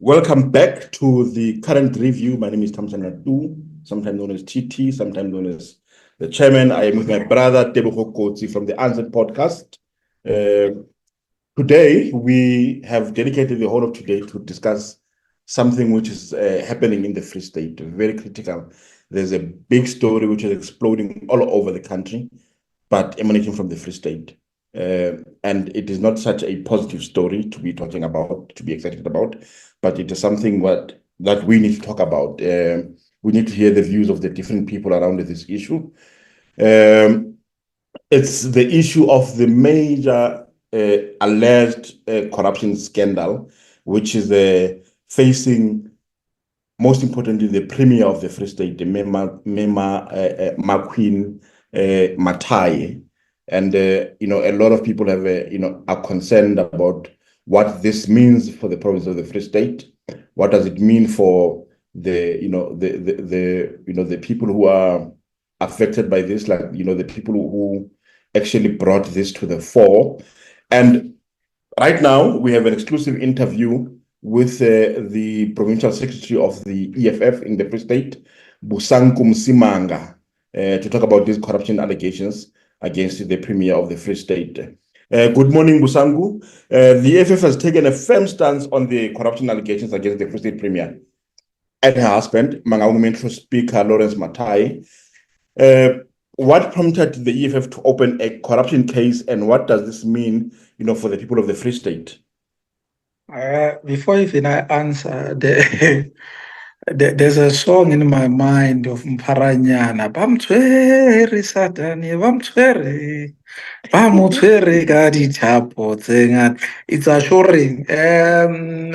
Welcome back to the current review. My name is Thamsanqa Tu, sometimes known as TT, sometimes known as the chairman. I am with my brother Tebogo Kotsi from the Unsaid SA Podcast. Today, we have dedicated the whole of today to discuss something which is happening in the Free State, very critical. There's a big story which is exploding all over the country, but emanating from the Free State. And it is not such a positive story to be talking about, to be excited about, but it is something that we need to talk about. We need to hear the views of the different people around this issue. It's the issue of the major alleged corruption scandal, which is facing, most importantly, the Premier of the Free State, the Maqueen Letsoha-Mathae. And a lot of people have are concerned about what this means for the province of the Free State. What does it mean for the people who are affected by this, like the people who actually brought this to the fore. And right now we have an exclusive interview with the Provincial Secretary of the EFF in the Free State, Bosanku Msimanga, to talk about these corruption allegations against the Premier of the Free State. Good morning, Bosanku. The EFF has taken a firm stance on the corruption allegations against the Free State Premier and her husband, Mangaung Speaker Lawrence Mathae. What prompted the EFF to open a corruption case, and what does this mean, for the people of the Free State? Before even I answer, there's a song in my mind of Mparanyana. Bamtwere Satani, Bamtwere Gadi Chapo. It's assuring.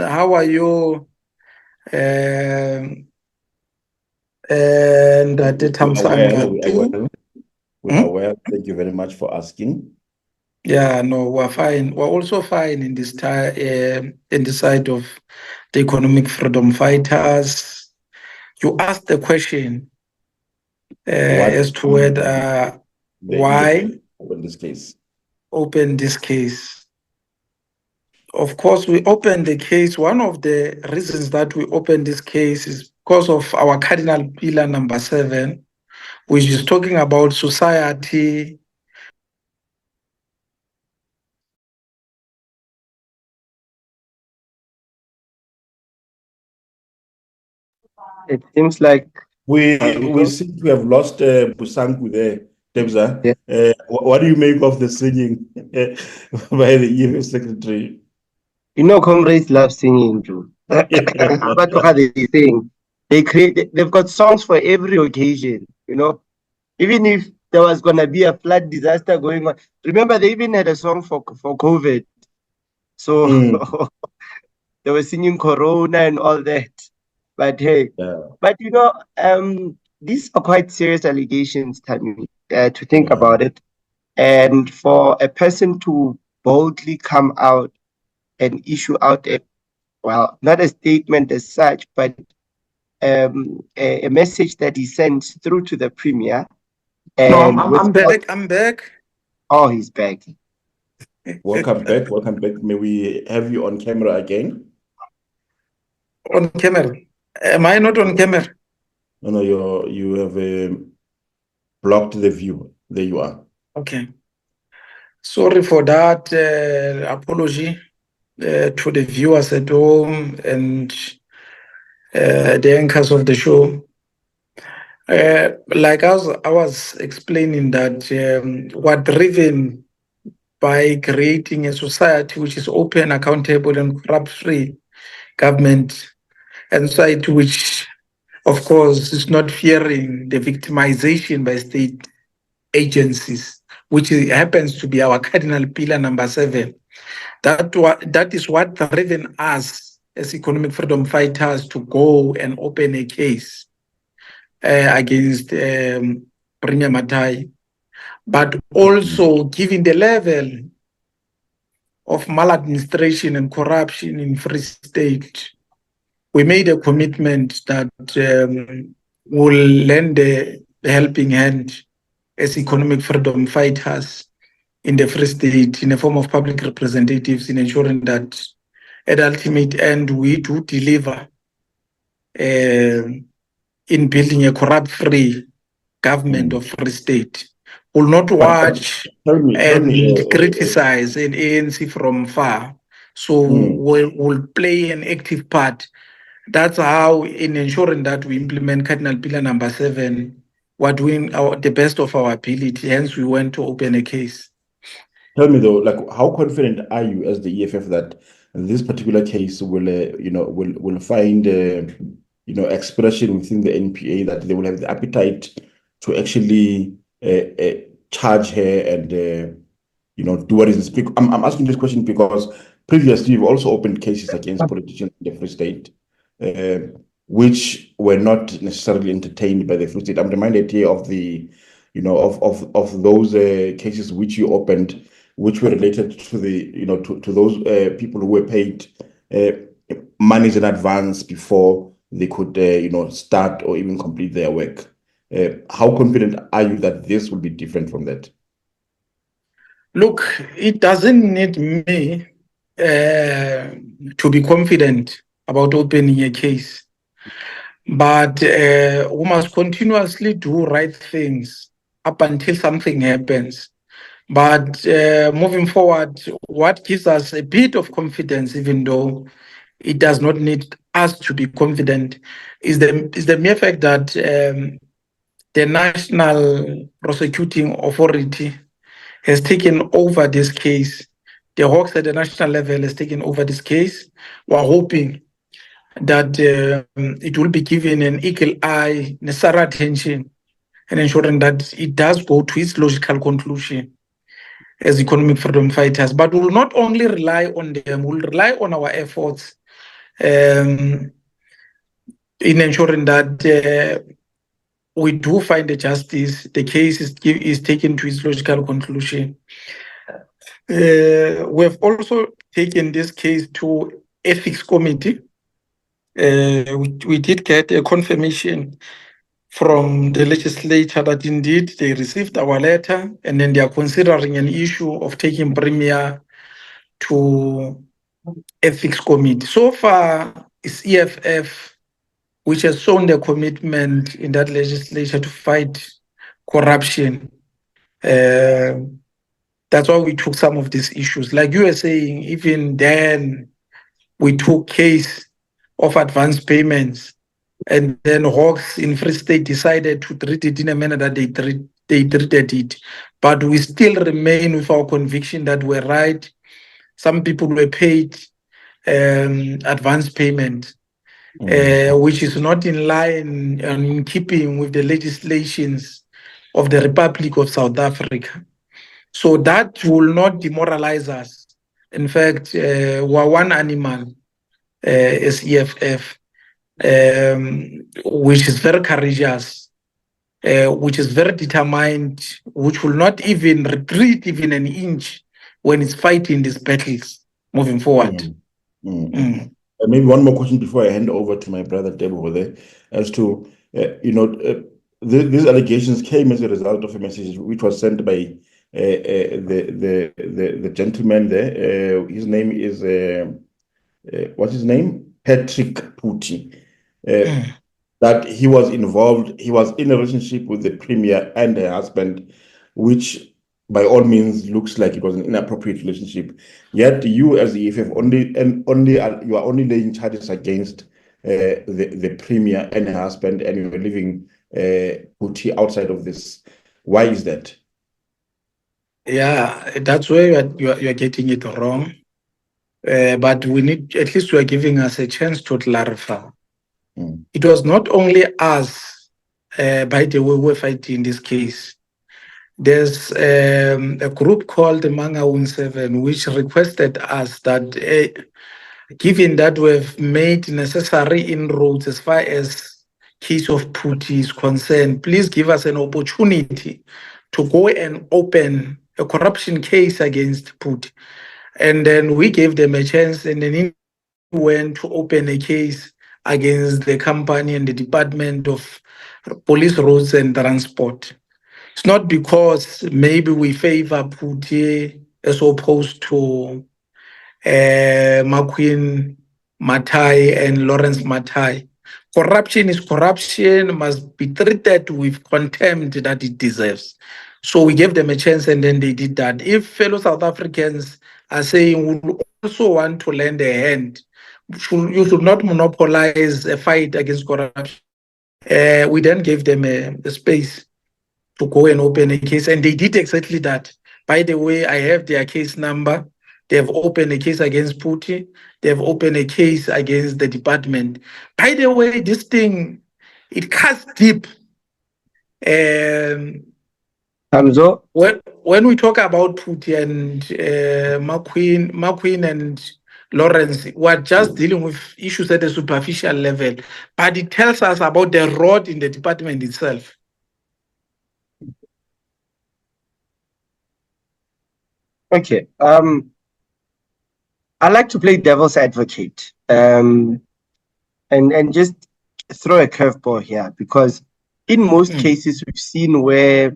How are you? And at the Thamsanqa Tu. We are well. Thank you very much for asking. Yeah, no, we're fine. We're also fine in this in the side of the economic freedom fighters. You asked the question as to whether why open this case. Open this case. Of course, we opened the case. One of the reasons that we opened this case is because of our cardinal pillar number 7, which is talking about society. It seems like we seem to have lost Bosanku there, Tebza. Yeah. What do you make of the singing by the EFF secretary? Comrades love singing too. But what are they saying? They've got songs for every occasion, Even if there was gonna be a flood disaster going on. Remember, they even had a song for COVID. So they were singing Corona and all that. But hey, these are quite serious allegations, Tammy, to think about it. And for a person to boldly come out and issue out not a statement as such, but a message that he sends through to the Premier. And I'm back. Oh, he's back. Welcome back. May we have you on camera again? On camera. Am I not on camera? No, you have blocked the view. There you are. Okay. Sorry for that. Apology to the viewers at home and the anchors of the show. Like I was explaining that we're driven by creating a society which is open, accountable, and corrupt-free government, and society which, of course, is not fearing the victimization by state agencies, which happens to be our cardinal pillar number 7. That is what driven us as economic freedom fighters to go and open a case against Premier Mathae. But also, given the level of maladministration and corruption in Free State, we made a commitment that will lend a helping hand as economic freedom fighters in the Free State in the form of public representatives in ensuring that at ultimate end, we do deliver in building a corrupt-free government of Free State. Will not watch Tell me, criticize an ANC from far. So we'll play an active part. That's how, in ensuring that we implement Cardinal Pillar number 7, we're doing the best of our ability. Hence, we went to open a case. Tell me though, like, how confident are you as the EFF that this particular case will, will find, expression within the NPA, that they will have the appetite to actually charge her and, do what is this? I'm asking this question because previously you've also opened cases against politicians in the Free State, which were not necessarily entertained by the Free State. I'm reminded here of the, of those cases which you opened, which were related to the, to those people who were paid monies in advance before they could, start or even complete their work. How confident are you that this will be different from that? Look, it doesn't need me to be confident about opening a case, but we must continuously do right things up until something happens. But moving forward, what gives us a bit of confidence, even though it does not need us to be confident, is the mere fact that the National Prosecuting Authority has taken over this case. The Hawks at the national level has taken over this case. We're hoping that it will be given an eagle eye, necessary attention, and ensuring that it does go to its logical conclusion as economic freedom fighters. But we will not only rely on them, we'll rely on our efforts in ensuring that we do find the justice, the case is taken to its logical conclusion. We have also taken this case to ethics committee. We did get a confirmation from the legislature that indeed they received our letter, and then they are considering an issue of taking Premier to ethics committee. So far, it's EFF which has shown their commitment in that legislature to fight corruption. That's why we took some of these issues. Like you were saying, even then, we took case of advance payments, and then Hawks in Free State decided to treat it in a manner that they treated it. But we still remain with our conviction that we're right. Some people were paid advance payment, which is not in line and in keeping with the legislations of the Republic of South Africa. So that will not demoralize us. In fact, we're one animal as EFF, which is very courageous, which is very determined, which will not even retreat even an inch when it's fighting these battles moving forward. Maybe one more question before I hand over to my brother Tebogo there, as to, these allegations came as a result of a message which was sent by the gentleman there. His name is, what's his name? Patrick Phuti. That he was involved, he was in a relationship with the Premier and her husband, which by all means looks like it was an inappropriate relationship. Yet you as the EFF you are only laying charges against the Premier and her husband, and you are leaving Phuti outside of this. Why is that? Yeah, that's where you are getting it wrong. But we need, at least you are giving us a chance to clarify. It was not only us, by the way, we're fighting this case. There's a group called the Mangaung 7, which requested us that, given that we've made necessary inroads as far as case of Phuti is concerned, please give us an opportunity to go and open a corruption case against Phuti. And then we gave them a chance, and then we went to open a case against the company and the Department of Police, Roads and Transport. It's not because maybe we favor Phuti as opposed to Maqueen Letsoha-Mathae and Lawrence Mathae. Corruption is corruption, must be treated with contempt that it deserves. So we gave them a chance and then they did that. If fellow South Africans are saying we also want to lend a hand, you should not monopolize a fight against corruption. We then gave them a space to go and open a case, and they did exactly that. By the way, I have their case number. They have opened a case against Phuti. They have opened a case against the department. By the way, this thing, it cuts deep. When we talk about Phuti and Maqueen and Lawrence, we're just dealing with issues at a superficial level, but it tells us about the rot in the department itself. Okay. I like to play devil's advocate, and just throw a curveball here, because in most cases we've seen where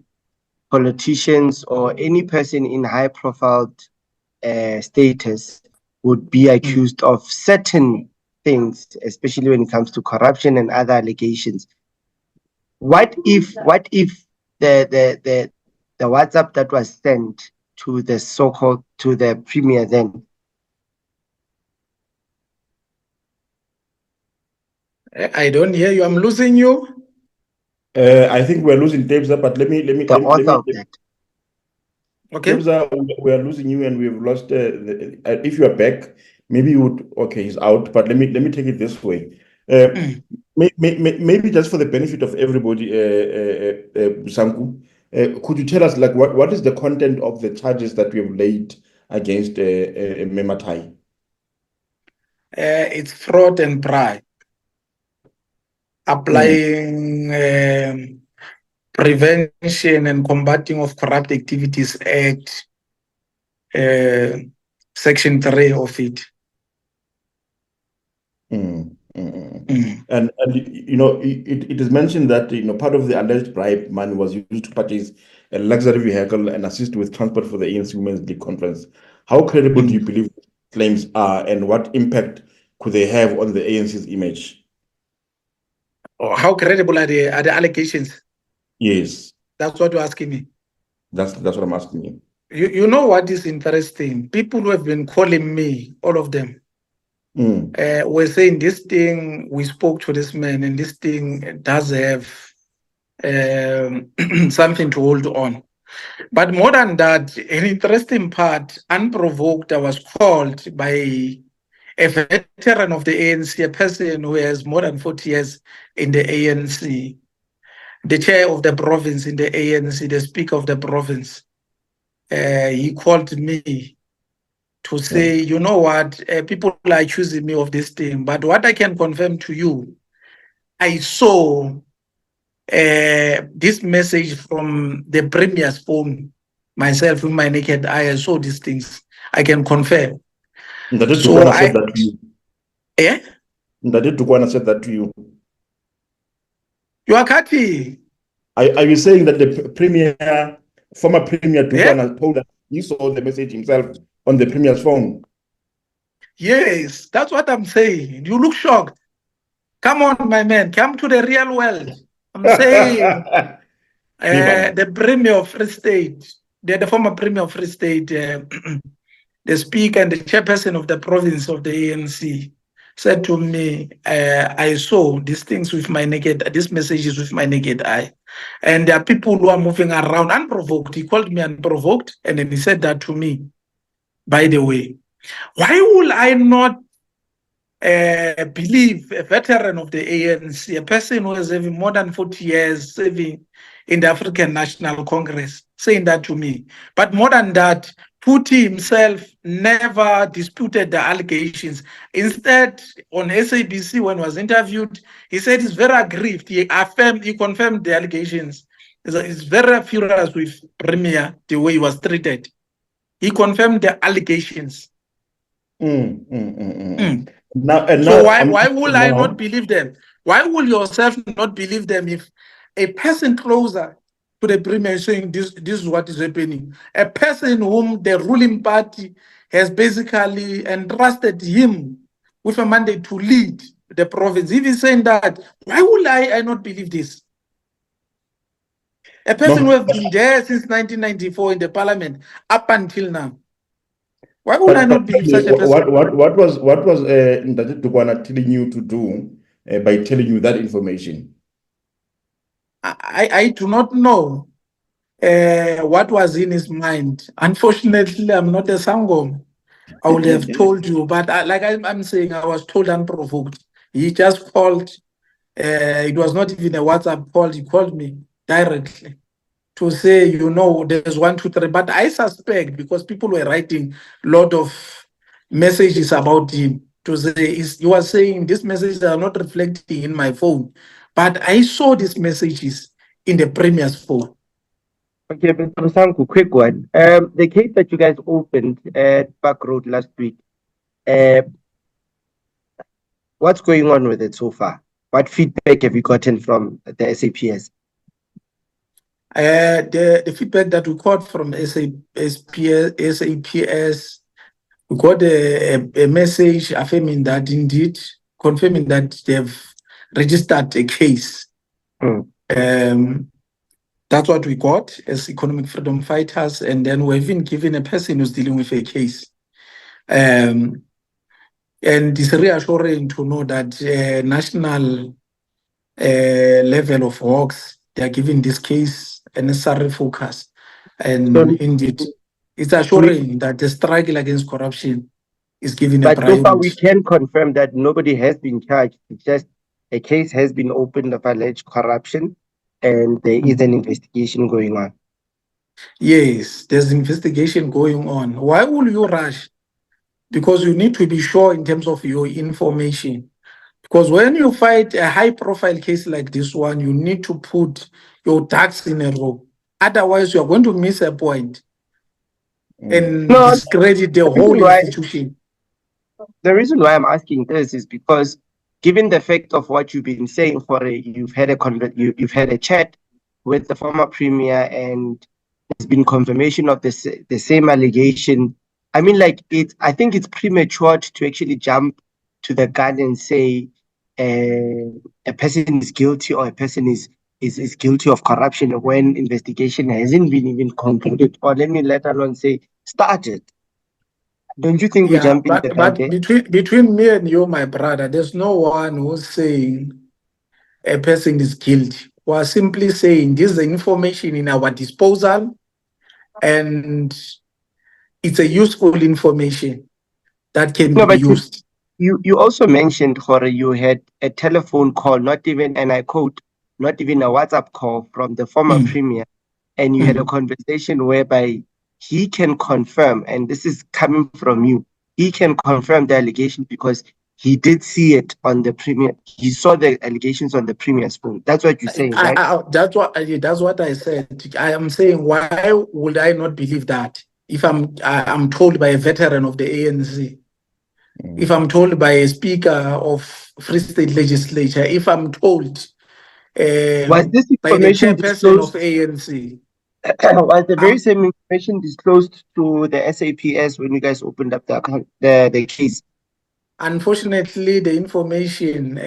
politicians or any person in high-profile status would be accused of certain things, especially when it comes to corruption and other allegations. What if the WhatsApp that was sent to the premier then? I don't hear you. I'm losing you. I think we're losing Tebza, but let me. Okay. Tebza, we are losing you, and we've lost. If you are back, maybe you would. Okay, he's out. But let me take it this way. Maybe just for the benefit of everybody, Bosanku, could you tell us what is the content of the charges that we have laid against Mathae? It's fraud and bribe. Applying Prevention and Combating of Corrupt Activities Act, Section 3 of it. And it is mentioned that part of the alleged bribe money was used to purchase a luxury vehicle and assist with transport for the ANC Women's League conference. How credible do you believe claims are, and what impact could they have on the ANC's image? How credible are the allegations? Yes. That's what you're asking me. That's what I'm asking you. You know what is interesting? People who have been calling me, all of them, were saying this thing, we spoke to this man, and this thing does have something to hold on. But more than that, an interesting part, unprovoked, I was called by a veteran of the ANC, a person who has more than 40 years in the ANC, the chair of the province in the ANC, the speaker of the province. He called me to say, you know what, people are accusing me of this thing, but what I can confirm to you, I saw this message from the Premier's phone, myself with my naked eye. I saw these things. I can confirm. So I said that to you. Yeah? Ndadit said that to you. You are cutting. Are you saying that the former Premier Dukwana told us he saw the message himself on the Premier's phone? Yes, that's what I'm saying. You look shocked. Come on, my man. Come to the real world. I'm saying the Premier of Free State, the former Premier of Free State, the Speaker and the Chairperson of the province of the ANC, said to me, I saw these things with my these messages with my naked eye. And there are people who are moving around unprovoked. He called me unprovoked, and then he said that to me. By the way, why will I not believe a veteran of the ANC, a person who has having more than 40 years serving in the African National Congress, saying that to me? But more than that, Phuti himself never disputed the allegations. Instead, on SABC, when he was interviewed, he said he's very aggrieved. He confirmed the allegations. He's very furious with Premier, the way he was treated. He confirmed the allegations. So why will I not believe them? Why will yourself not believe them if a person closer to the Premier is saying this is what is happening? A person whom the ruling party has basically entrusted him with a mandate to lead the province. If he's saying that, why would I not believe this? A person who has been there since 1994 in the parliament up until now. Why would I not believe such a person? What was Ndati Dukwana telling you to do by telling you that information? I do not know what was in his mind. Unfortunately, I'm not a Sangom. I would have told you, but like I'm saying, I was told unprovoked. He just called. It was not even a WhatsApp call. He called me directly to say, you know, there's 1, 2, 3. But I suspect, because people were writing a lot of messages about him, to say, he was saying these messages are not reflecting in my phone. But I saw these messages in the Premier's phone. Okay, but Thamsanqa, quick one. The case that you guys opened at Park Road last week, what's going on with it so far? What feedback have you gotten from the SAPS? The feedback that we got from SAPS, we got a message affirming that indeed, confirming that they've registered a case. That's what we got as economic freedom fighters, and then we've been given a person who's dealing with a case. And it's reassuring to know that national level of hawks, they are giving this case a necessary focus. And indeed, it's assuring that the struggle against corruption is given a priority. But so far, we can confirm that nobody has been charged. It's just a case has been opened of alleged corruption, and there is an investigation going on. Yes, there's investigation going on. Why will you rush? Because you need to be sure in terms of your information. Because when you fight a high-profile case like this one, you need to put your ducks in a row. Otherwise, you're going to miss a point and discredit the whole institution. The reason why I'm asking this is because, given the fact of what you've been saying, you've had a chat with the former premier, and there's been confirmation of the same allegation. I mean, I think it's premature to actually jump to the gun and say a person is guilty or a person is guilty of corruption when investigation hasn't been even concluded, or let alone say started. Don't you think we're jumping the gun there? Between me and you, my brother, there's no one who's saying a person is guilty. We're simply saying this is the information in our disposal, and it's a useful information that can be used. You also mentioned, Jorge, you had a telephone call, not even, and I quote, not even a WhatsApp call from the former premier, and you had a conversation whereby he can confirm, and this is coming from you, he can confirm the allegation because he did see it on the premier. He saw the allegations on the premier's phone. That's what you're saying, right? That's what I said. I am saying, why would I not believe that if I'm told by a veteran of the ANC? If I'm told by a speaker of Free State Legislature, if I'm told was this by the chairperson of ANC. Was the very same information disclosed to the SAPS when you guys opened up the case? Unfortunately, the information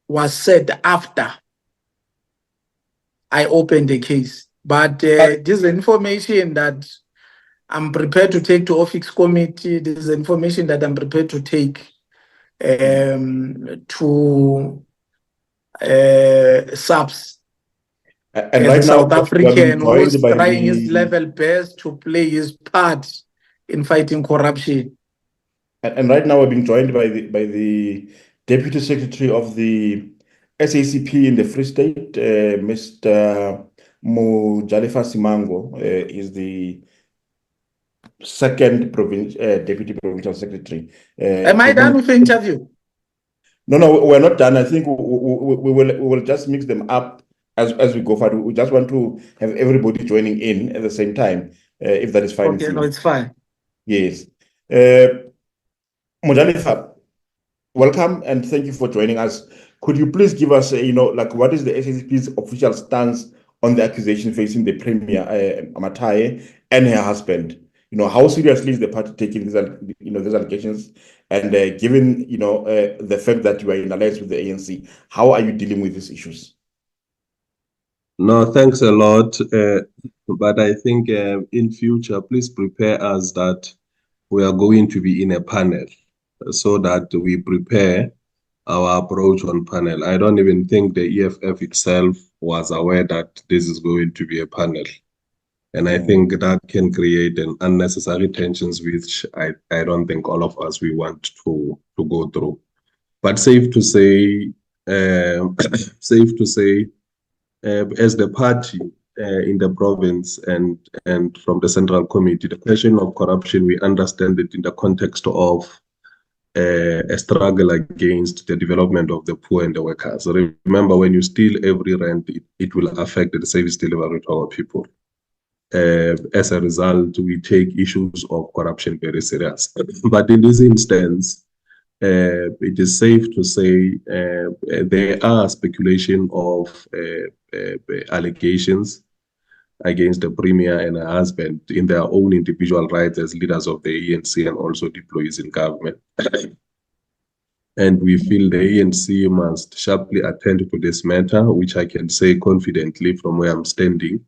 was said after I opened the case. But this is information that I'm prepared to take to Office Committee. This is information that I'm prepared to take to SAPS. And right now, South African who is trying his level best to play his part in fighting corruption. And right now, we're being joined by the Deputy Secretary of the SACP in the Free State, Mr. Mojalefa Simango, is the second Deputy Provincial Secretary. Am I done with the interview? No, we're not done. I think we will just mix them up as we go forward. We just want to have everybody joining in at the same time, if that is fine. Okay, no, it's fine. Yes. Mojalefa, welcome and thank you for joining us. Could you please give us, what is the SACP's official stance on the accusation facing the Premier, Mathae, and her husband? how seriously is the party taking these, these allegations? And given, the fact that you are in alliance with the ANC, how are you dealing with these issues? No, thanks a lot. But I think in future, please prepare us that we are going to be in a panel so that we prepare our approach on panel. I don't even think the EFF itself was aware that this is going to be a panel. And I think that can create an unnecessary tensions, which I don't think all of us we want to go through. But safe to say, as the party in the province and from the Central Committee, the question of corruption, we understand it in the context of a struggle against the development of the poor and the workers. Remember, when you steal every rand, it will affect the service delivery to our people. As a result, we take issues of corruption very serious. But in this instance, it is safe to say there are speculation of allegations against the Premier and her husband in their own individual rights as leaders of the ANC and also employees in government. And we feel the ANC must sharply attend to this matter, which I can say confidently from where I'm standing.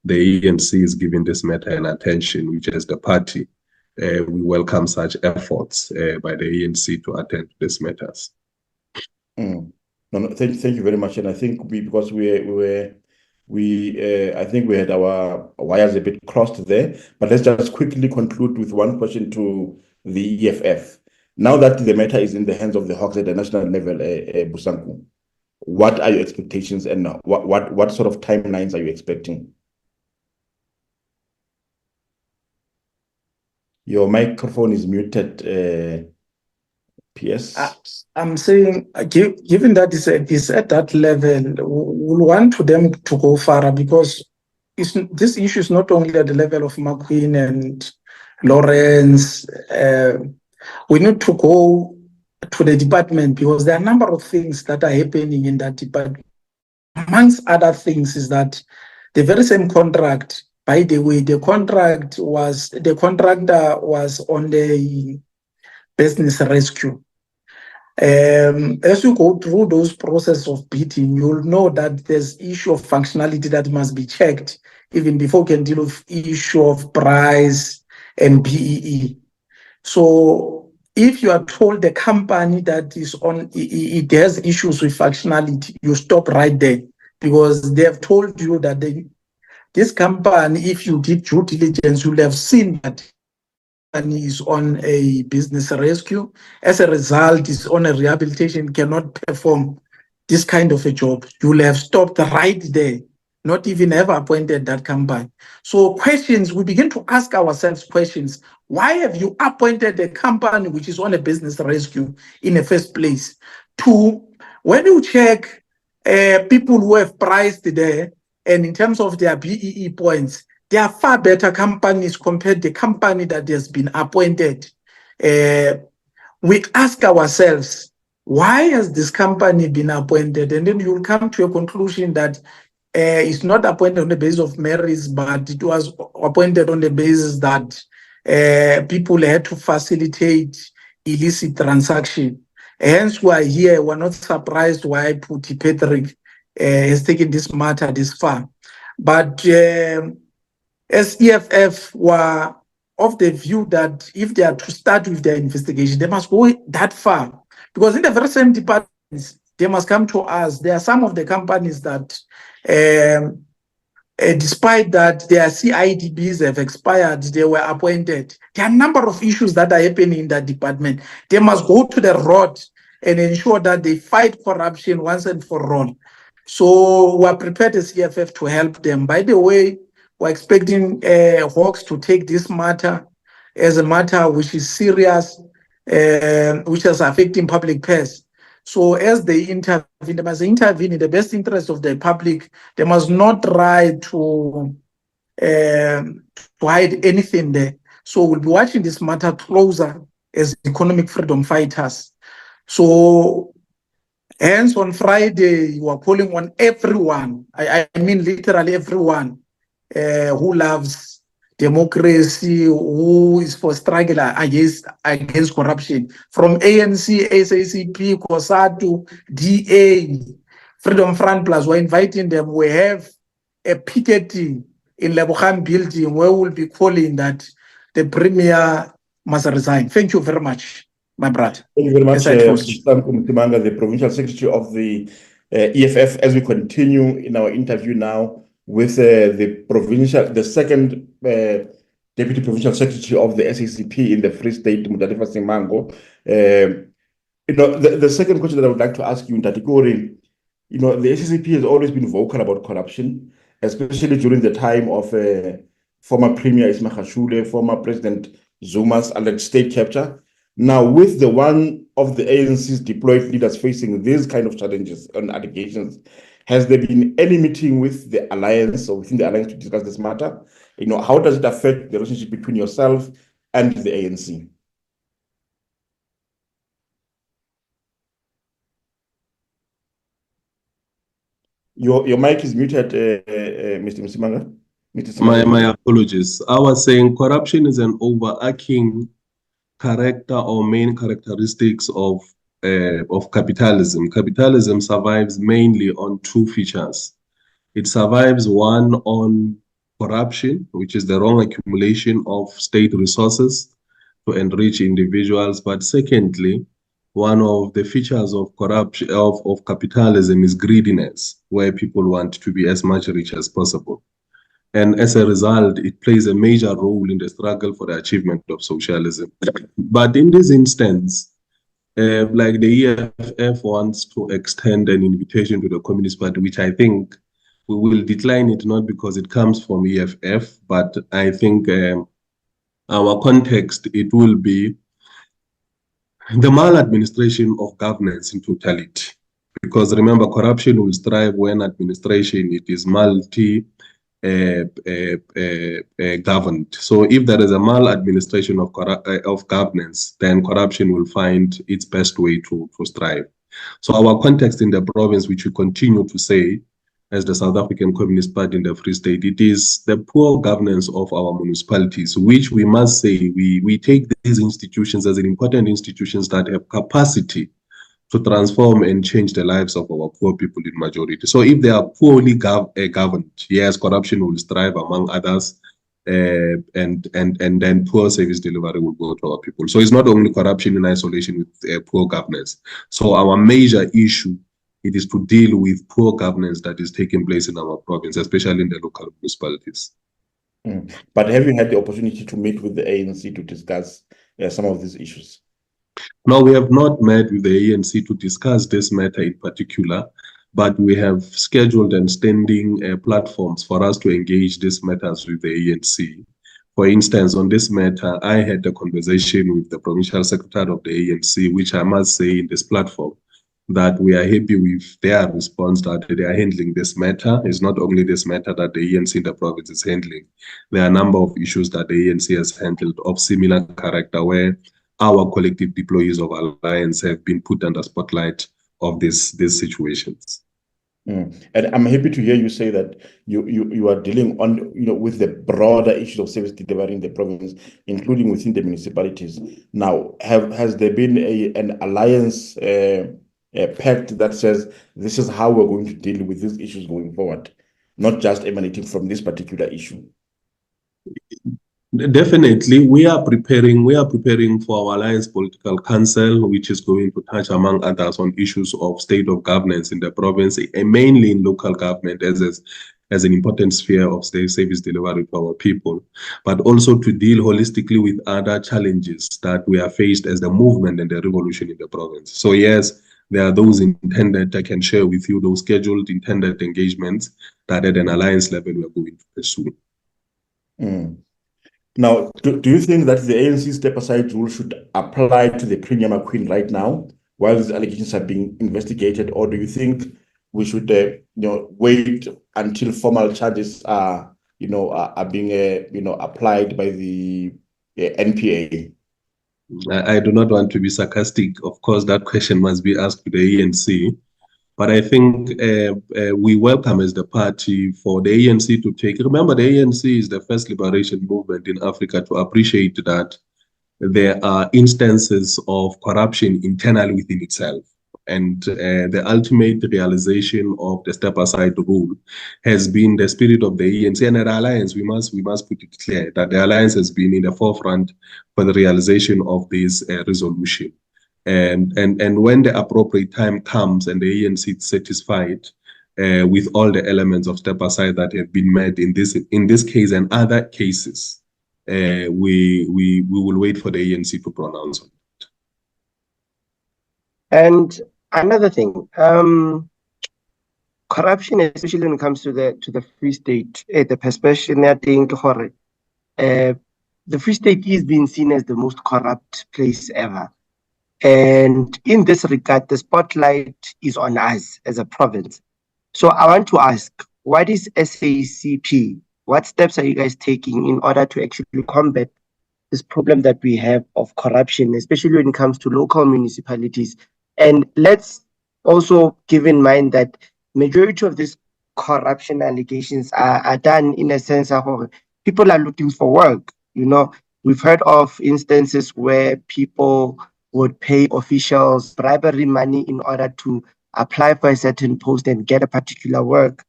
The ANC is giving this matter an attention, which as the party, we welcome such efforts by the ANC to attend to these matters. No, thank you very much. And I think because I think we had our wires a bit crossed there, but let's just quickly conclude with one question to the EFF. Now that the matter is in the hands of the Hawks at the national level, Bosanku, what are your expectations and what sort of timelines are you expecting? Your microphone is muted, PS. I'm saying, given that it's at that level, we'll want for them to go further because this issue is not only at the level of Maqueen and Lawrence. We need to go to the department because there are a number of things that are happening in that department. Amongst other things is that the very same contract, by the way, the contractor was on the business rescue. As you go through those processes of bidding, you'll know that there's issue of functionality that must be checked even before you can deal with issue of price and BEE. So if you are told the company that is on, it has issues with functionality, you stop right there because they have told you that this company, if you did due diligence, you'll have seen that company is on a business rescue. As a result, is on a rehabilitation, cannot perform this kind of a job. You'll have stopped right there, not even ever appointed that company. So questions, we begin to ask ourselves questions. Why have you appointed a company which is on a business rescue in the first place? Two, when you check people who have priced there, and in terms of their BEE points, they are far better companies compared to the company that has been appointed. We ask ourselves, why has this company been appointed? And then you'll come to a conclusion that it's not appointed on the basis of merits, but it was appointed on the basis that people had to facilitate illicit transaction. Hence why here we're not surprised why Phuti Patrick has taken this matter this far. But as EFF were of the view that if they are to start with their investigation, they must go that far. Because in the very same departments, they must come to us. There are some of the companies that, despite that their CIDBs have expired, they were appointed. There are a number of issues that are happening in that department. They must go to the road and ensure that they fight corruption once and for all. So we're prepared as EFF to help them. By the way, we're expecting Hawks to take this matter as a matter which is serious, which is affecting public purse. So as they intervene, they must intervene in the best interest of the public. They must not try to hide anything there. So we'll be watching this matter closer as economic freedom fighters. So hence, on Friday, you are calling on everyone, I mean literally everyone, who loves democracy, who is for struggle against corruption. From ANC, SACP, COSATU, DA, Freedom Front Plus, we're inviting them. We have a picketing in Lebogang building where we'll be calling that the Premier must resign. Thank you very much, my brother. Thank you very much, Msimanga, the Provincial Secretary of the EFF, as we continue in our interview now with the second Deputy Provincial Secretary of the SACP in the Free State, Mojalefa Simango. The second question that I would like to ask you, Ntatikori, the SACP has always been vocal about corruption, especially during the time of former Premier Ismail, former President Zuma's alleged state capture. Now, with the one of the ANC's deployed leaders facing these kind of challenges and allegations, has there been any meeting with the alliance or within the alliance to discuss this matter? How does it affect the relationship between yourself and the ANC? Your mic is muted, Mr. Msimanga. My apologies. I was saying corruption is an overarching character or main characteristics of capitalism. Capitalism survives mainly on two features. It survives, one, on corruption, which is the wrong accumulation of state resources to enrich individuals. But secondly, one of the features of corruption of capitalism is greediness, where people want to be as much rich as possible. And as a result, it plays a major role in the struggle for the achievement of socialism. But in this instance, like the EFF wants to extend an invitation to the Communist Party, which I think we will decline it, not because it comes from EFF, but I think our context, it will be the maladministration of governance in totality. Because remember, corruption will strive when administration, it is governed. So if there is a maladministration of governance, then corruption will find its best way to strive. So our context in the province, which we continue to say, as the South African Communist Party in the Free State, it is the poor governance of our municipalities, which we must say, we take these institutions as important institutions that have capacity to transform and change the lives of our poor people in majority. So if they are poorly governed, yes, corruption will strive among others, and then poor service delivery will go to our people. So it's not only corruption in isolation with poor governance. So our major issue, it is to deal with poor governance that is taking place in our province, especially in the local municipalities. But have you had the opportunity to meet with the ANC to discuss some of these issues? No, we have not met with the ANC to discuss this matter in particular, but we have scheduled and standing platforms for us to engage these matters with the ANC. For instance, on this matter, I had a conversation with the Provincial Secretary of the ANC, which I must say in this platform, that we are happy with their response that they are handling this matter. It's not only this matter that the ANC in the province is handling. There are a number of issues that the ANC has handled of similar character where our collective deployees of alliance have been put under spotlight of these situations. And I'm happy to hear you say that you are dealing with the broader issue of service delivery in the province, including within the municipalities. Now, has there been an alliance pact that says this is how we're going to deal with these issues going forward, not just emanating from this particular issue? Definitely, we are preparing for our Alliance Political Council, which is going to touch, among others, on issues of state of governance in the province, and mainly in local government as an important sphere of state service delivery to our people, but also to deal holistically with other challenges that we are faced as the movement and the revolution in the province. So yes, there are those intended, I can share with you those scheduled intended engagements that at an alliance level we are going to pursue. Now, do you think that the ANC step-aside rule should apply to the Premier Maqueen right now, while these allegations are being investigated, or do you think we should, wait until formal charges are being, applied by the NPA? I do not want to be sarcastic. Of course, that question must be asked to the ANC. But I think we welcome as the party for the ANC to take. Remember, the ANC is the first liberation movement in Africa to appreciate that there are instances of corruption internally within itself. And the ultimate realization of the step aside rule has been the spirit of the ANC and the alliance. We must put it clear that the alliance has been in the forefront for the realization of this resolution. And when the appropriate time comes and the ANC is satisfied with all the elements of step aside that have been met in this case and other cases, we will wait for the ANC to pronounce on it. And another thing, corruption, especially when it comes to the Free State, the perception I think the Free State is being seen as the most corrupt place ever. And in this regard, the spotlight is on us as a province. So I want to ask, what is SACP? What steps are you guys taking in order to actually combat this problem that we have of corruption, especially when it comes to local municipalities? And let's also keep in mind that majority of these corruption allegations are done in a sense of people are looking for work. You know, we've heard of instances where people would pay officials bribery money in order to apply for a certain post and get a particular work,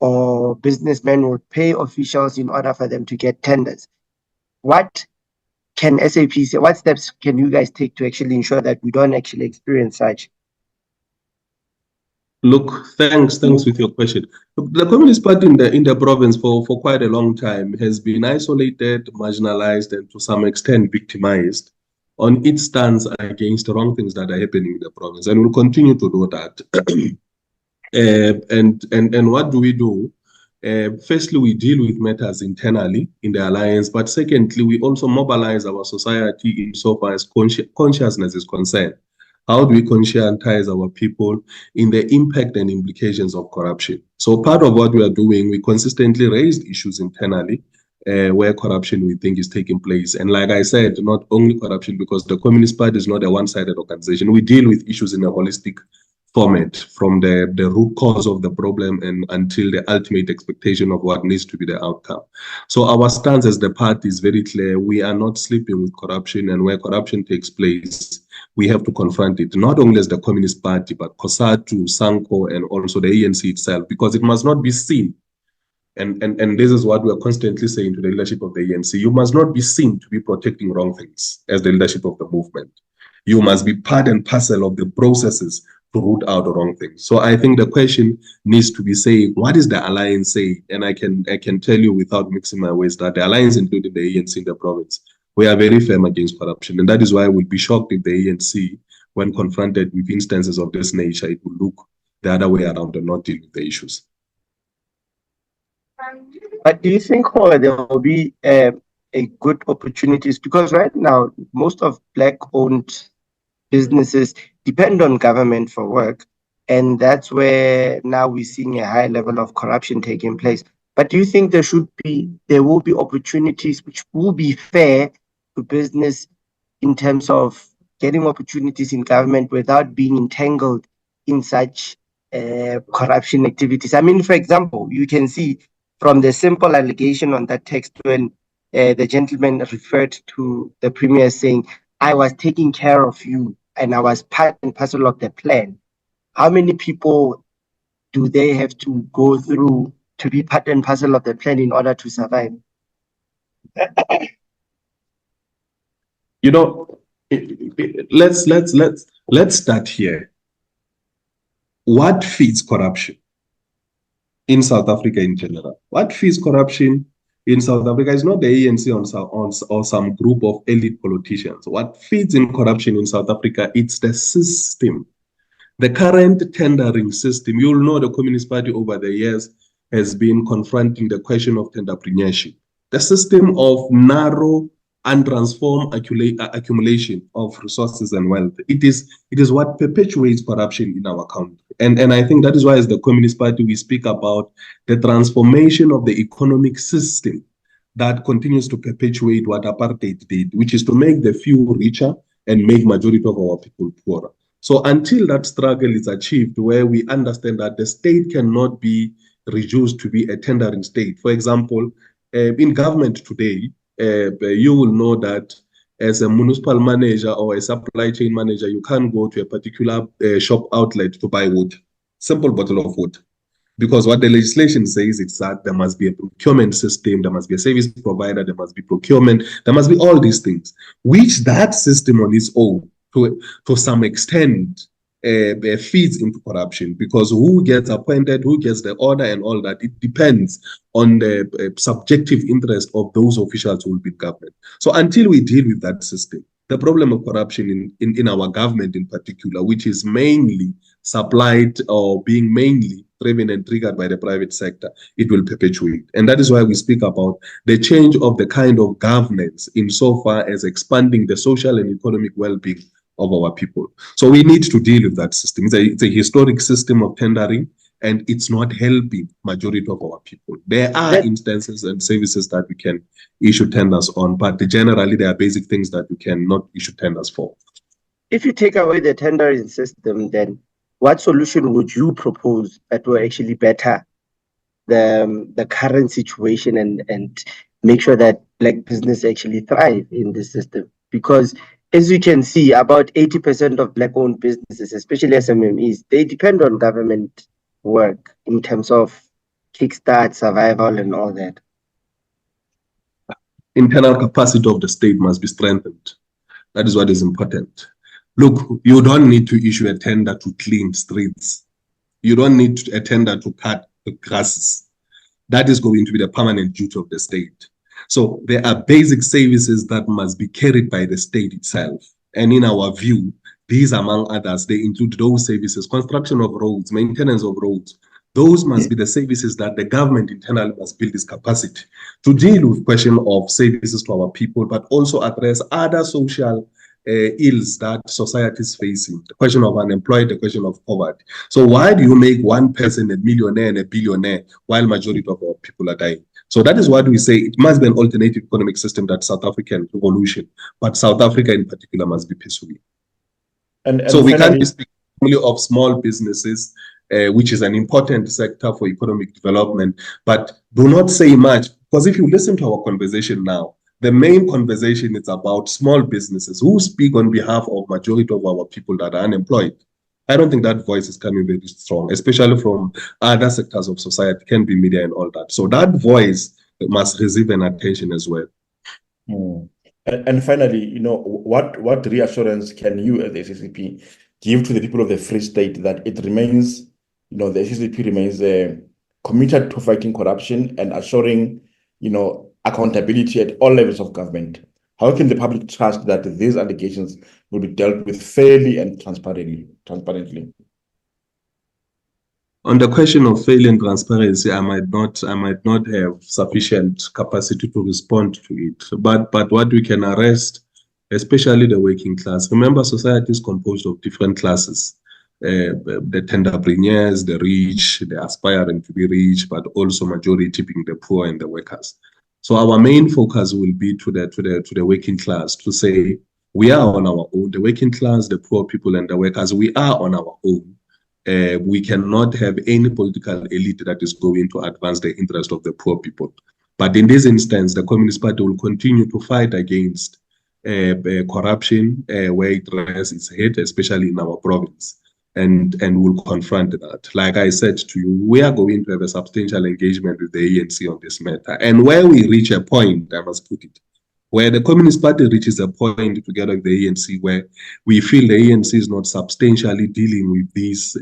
or businessmen would pay officials in order for them to get tenders. What can SAP say? What steps can you guys take to actually ensure that we don't actually experience such? Look, thanks with your question. Look, the Communist Party in the province for quite a long time has been isolated, marginalized, and to some extent victimized on its stance against the wrong things that are happening in the province, and will continue to do that. And what do? Firstly, we deal with matters internally in the alliance, but secondly, we also mobilize our society insofar as consciousness is concerned. How do we conscientize our people in the impact and implications of corruption? So part of what we are doing, we consistently raise issues internally where corruption we think is taking place. And like I said, not only corruption, because the Communist Party is not a one-sided organization. We deal with issues in a holistic format, from the root cause of the problem and until the ultimate expectation of what needs to be the outcome. So our stance as the party is very clear. We are not sleeping with corruption, and where corruption takes place, we have to confront it, not only as the Communist Party, but COSATU, SANCO, and also the ANC itself, because it must not be seen. And this is what we are constantly saying to the leadership of the ANC. You must not be seen to be protecting wrong things as the leadership of the movement. You must be part and parcel of the processes to root out the wrong things. So I think the question needs to be saying, what is the alliance saying? And I can tell you without mixing my words that the alliance, including the ANC in the province, we are very firm against corruption. And that is why we'll be shocked if the ANC, when confronted with instances of this nature, it will look the other way around and not deal with the issues. But do you think there will be a good opportunities? Because right now, most of Black-owned businesses depend on government for work. And that's where now we're seeing a high level of corruption taking place. But do you think there will be opportunities which will be fair to business in terms of getting opportunities in government without being entangled in such corruption activities? I mean, for example, you can see from the simple allegation on that text when the gentleman referred to the Premier saying, I was taking care of you and I was part and parcel of the plan. How many people do they have to go through to be part and parcel of the plan in order to survive? You know, let's start here. What feeds corruption in South Africa in general? What feeds corruption in South Africa is not the ANC or some group of elite politicians. What feeds in corruption in South Africa, it's the system. The current tendering system. You'll know the Communist Party over the years has been confronting the question of tenderpreneurship. The system of narrow, untransformed accumulation of resources and wealth. It is what perpetuates corruption in our country. And I think that is why as the Communist Party we speak about the transformation of the economic system that continues to perpetuate what apartheid did, which is to make the few richer and make majority of our people poorer. So until that struggle is achieved, where we understand that the state cannot be reduced to be a tendering state. For example, in government today, you will know that as a municipal manager or a supply chain manager, you can't go to a particular shop outlet to buy wood, simple bottle of wood. Because what the legislation says is that there must be a procurement system, there must be a service provider, there must be procurement, there must be all these things, which that system on its own, to some extent, feeds into corruption, because who gets appointed, who gets the order and all that, it depends on the subjective interest of those officials who will be in government. So until we deal with that system, the problem of corruption in our government in particular, which is mainly supplied or being mainly driven and triggered by the private sector, it will perpetuate. And that is why we speak about the change of the kind of governance insofar as expanding the social and economic well-being of our people. So we need to deal with that system. It's a historic system of tendering, and it's not helping majority of our people. There are instances and services that we can issue tenders on, but generally there are basic things that we cannot issue tenders for. If you take away the tendering system, then what solution would you propose that will actually better the current situation and make sure that black business actually thrive in this system? Because as you can see, about 80% of black-owned businesses, especially SMMEs, they depend on government work in terms of kickstart, survival, and all that. Internal capacity of the state must be strengthened. That is what is important. Look, you don't need to issue a tender to clean streets. You don't need a tender to cut the grasses. That is going to be the permanent duty of the state. So there are basic services that must be carried by the state itself. And in our view, these, among others, they include those services: construction of roads, maintenance of roads. Those must be the services that the government internally must build its capacity to deal with question of services to our people, but also address other social ills that society is facing, the question of unemployed, the question of poverty. So why do you make one person a millionaire and a billionaire while majority of our people are dying? So that is what we say. It must be an alternative economic system that South African revolution, but South Africa in particular must be pursuing. And so we can't be speaking only of small businesses, which is an important sector for economic development, but do not say much, because if you listen to our conversation now, the main conversation is about small businesses who speak on behalf of majority of our people that are unemployed. I don't think that voice is coming very strong, especially from other sectors of society, can be media and all that. So that voice must receive an attention as well. And finally, what reassurance can you as the SACP give to the people of the Free State that it remains, the SACP remains committed to fighting corruption and assuring, accountability at all levels of government? How can the public trust that these allegations will be dealt with fairly and transparently? On the question of fairly and transparency, I might not have sufficient capacity to respond to it. But what we can arrest, especially the working class. Remember, society is composed of different classes. The entrepreneurs, the rich, the aspiring to be rich, but also majority being the poor and the workers. So our main focus will be to the working class, to say we are on our own. The working class, the poor people and the workers, we are on our own. We cannot have any political elite that is going to advance the interest of the poor people. But in this instance, the Communist Party will continue to fight against corruption where it rears its head, especially in our province. And will confront that. Like I said to you, we are going to have a substantial engagement with the ANC on this matter. And where we reach a point, I must put it, where the Communist Party reaches a point together with the ANC where we feel the ANC is not substantially dealing with these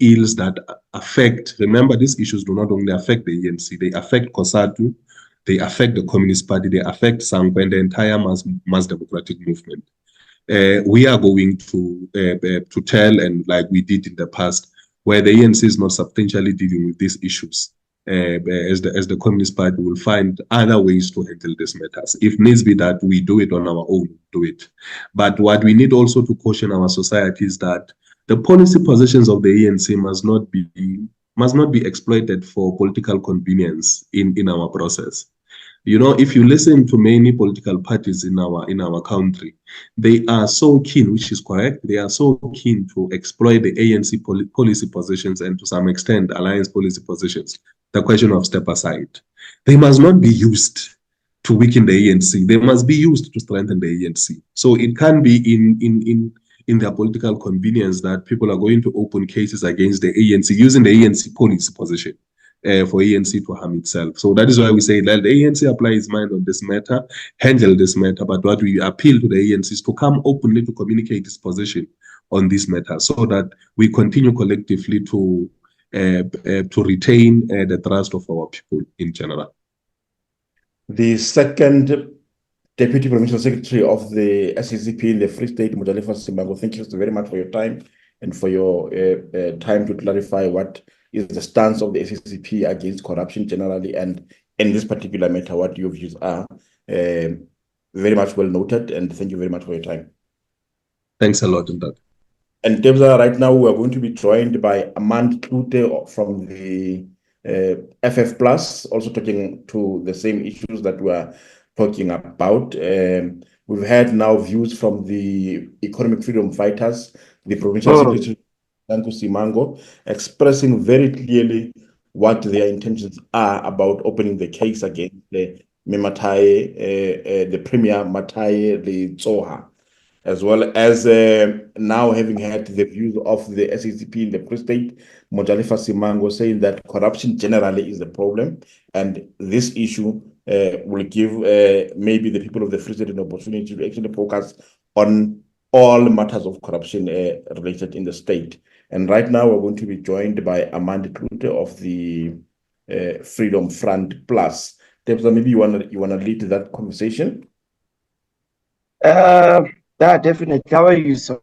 ills that affect, remember, these issues do not only affect the ANC, they affect COSATU, they affect the Communist Party, they affect Simango and the entire mass democratic movement. We are going to tell, and like we did in the past, where the ANC is not substantially dealing with these issues, as the Communist Party will find other ways to handle these matters. If needs be that we do it on our own, do it. But what we need also to caution our society is that the policy positions of the ANC must not be exploited for political convenience in our process. You know, if you listen to many political parties in our country, they are so keen, which is correct, they are so keen to exploit the ANC policy positions and to some extent alliance policy positions, the question of step aside. They must not be used to weaken the ANC. They must be used to strengthen the ANC. So it can be in their political convenience that people are going to open cases against the ANC using the ANC policy position. For ANC to harm itself. So that is why we say that the ANC apply its mind on this matter, handle this matter, but what we appeal to the ANC is to come openly to communicate its position on this matter so that we continue collectively to retain the trust of our people in general. The second Deputy Provincial Secretary of the SACP in the Free State, Mojalefa Simango, thank you very much for your time and for your time to clarify what is the stance of the SACP against corruption generally, and in this particular matter, what your views are. Very much well noted, and thank you very much for your time. Thanks a lot, Mdakane. And Tebza, right now we are going to be joined by Armand Cloete from the FF Plus, also talking to the same issues that we are talking about. We've had now views from the economic freedom fighters, the Provincial Secretary Simango, expressing very clearly what their intentions are about opening the case against the Premier Maqueen Letsoha, as well as now having had the views of the SACP in the Free State, Mojalefa Simango, saying that corruption generally is the problem, and this issue will give maybe the people of the Free State an opportunity to actually focus on all matters of corruption related in the state. And right now we're going to be joined by Armand Cloete of the Freedom Front Plus. Tebza, maybe you wanna lead that conversation? Yeah, definitely. How are you, sir?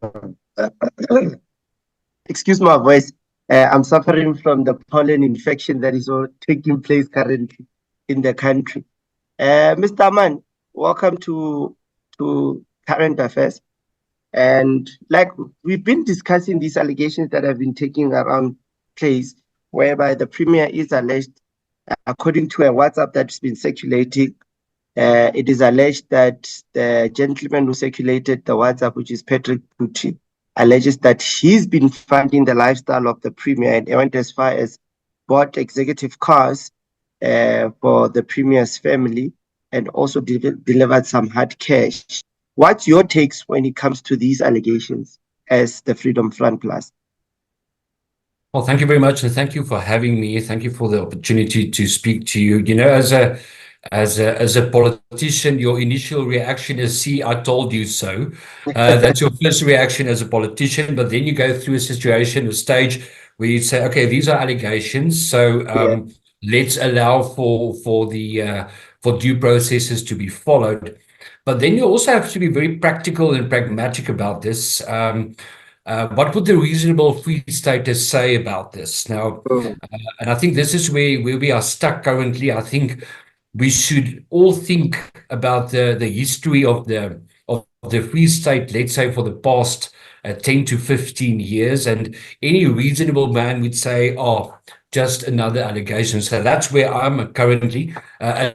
Excuse my voice. I'm suffering from the pollen infection that is all taking place currently in the country. Mr. Armand, welcome to Current Affairs. And like we've been discussing these allegations that have been taking around place, whereby the Premier is alleged, according to a WhatsApp that's been circulating, it is alleged that the gentleman who circulated the WhatsApp, which is Patrick Phuti, alleges that he's been funding the lifestyle of the Premier and went as far as bought executive cars for the Premier's family and also delivered some hard cash. What's your takes when it comes to these allegations as the Freedom Front Plus? Well, thank you very much, and thank you for having me. Thank you for the opportunity to speak to you. You know, as a politician, your initial reaction is, "See, I told you so." That's your first reaction as a politician, but then you go through a situation, a stage where you say, "Okay, these are allegations, so let's allow for due processes to be followed." But then you also have to be very practical and pragmatic about this. What would the reasonable Free Staters say about this? Now, and I think this is where we are stuck currently. I think we should all think about the history of the Free State, let's say for the past 10 to 15 years, and any reasonable man would say, "Oh, just another allegation." So that's where I'm currently.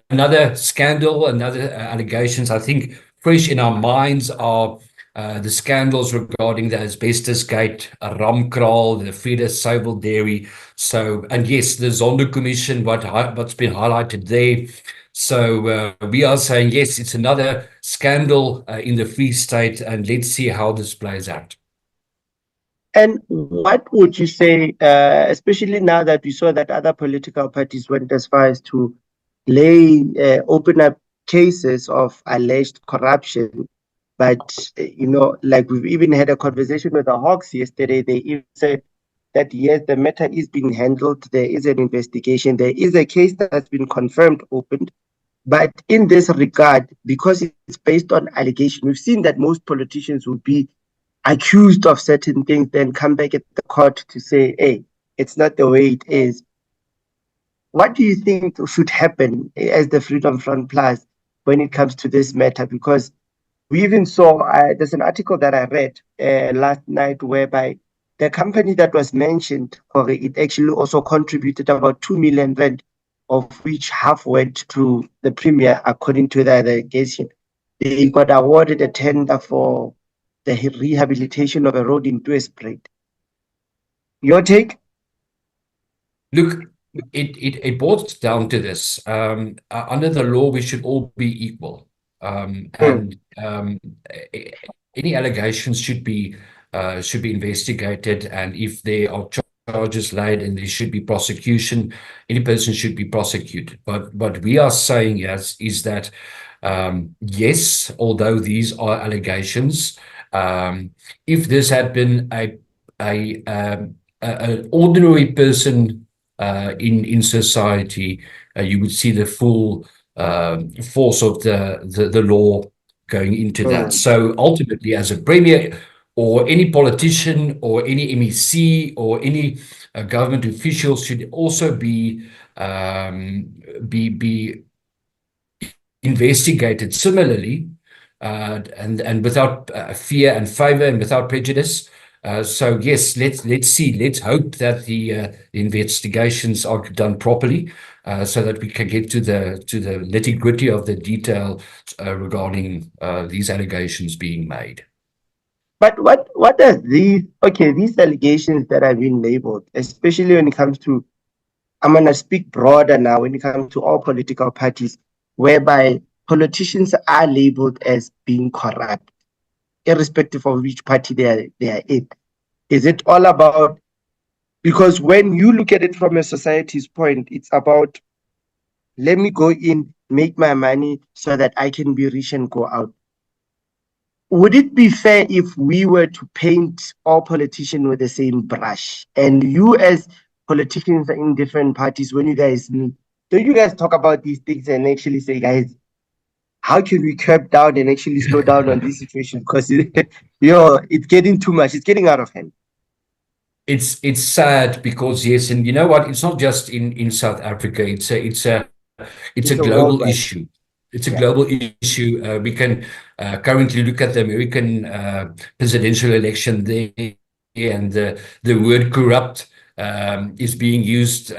Another scandal, another allegations. I think fresh in our minds are the scandals regarding the asbestos gate, Ramkraal, the Feeder Sable Dairy. So, and yes, the Zondo Commission, what's been highlighted there. So we are saying, yes, it's another scandal in the Free State, and let's see how this plays out. And what would you say, especially now that we saw that other political parties went as far as to open up cases of alleged corruption, but, you know, like we've even had a conversation with the Hawks yesterday, they even said that, yes, the matter is being handled, there is an investigation, there is a case that has been confirmed, opened, but in this regard, because it's based on allegation, we've seen that most politicians will be accused of certain things, then come back at the court to say, hey, it's not the way it is. What do you think should happen as the Freedom Front Plus when it comes to this matter? Because we even saw, there's an article that I read last night whereby the company that was mentioned, it actually also contributed about 2 million rand of which half went to the Premier, according to the allegation. They got awarded a tender for the rehabilitation of a road in Tweespruit. Your take? Look, it boils down to this. Under the law, we should all be equal. And any allegations should be investigated, and if there are charges laid and there should be prosecution, any person should be prosecuted. But what we are saying is that yes, although these are allegations, if this had been an ordinary person in society, you would see the full force of the law going into that. So ultimately, as a premier or any politician or any MEC or any government official should also be investigated similarly, and without fear and favor and without prejudice. So yes, let's hope that the investigations are done properly, so that we can get to the nitty-gritty of the detail regarding these allegations being made. But what does these allegations that have been labeled, especially when it comes to, I'm going to speak broader now, when it comes to all political parties, whereby politicians are labeled as being corrupt, irrespective of which party they are in? Is it all about, because when you look at it from a society's point, it's about, let me go in, make my money so that I can be rich and go out. Would it be fair if we were to paint all politicians with the same brush? And you as politicians in different parties, when you guys meet, don't you guys talk about these things and actually say, guys, how can we curb down and actually slow down on this situation? Because it's getting too much. It's getting out of hand. It's sad because yes, and you know what? It's not just in South Africa. It's a global issue. It's a global issue. We can currently look at the American presidential election there, and the word corrupt is being used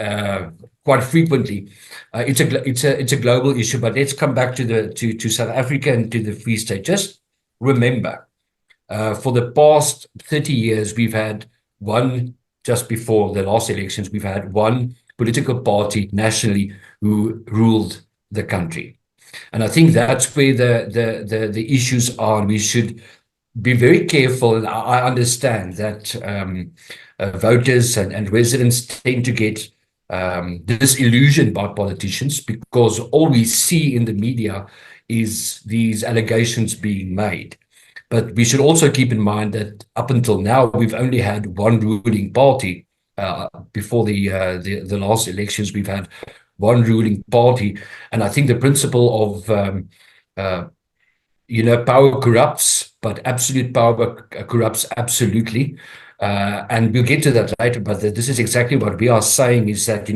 quite frequently. It's a global issue. But let's come back to South Africa and to the Free State. Just remember, for the past 30 years, we've had just before the last elections, we've had one political party nationally who ruled the country. And I think that's where the issues are. We should be very careful. And I understand that voters and residents tend to get disillusioned by politicians, because all we see in the media is these allegations being made. But we should also keep in mind that up until now, we've only had one ruling party. Before the last elections, we've had one ruling party. And I think the principle of, power corrupts, but absolute power corrupts absolutely. And we'll get to that later, but this is exactly what we are saying, is that,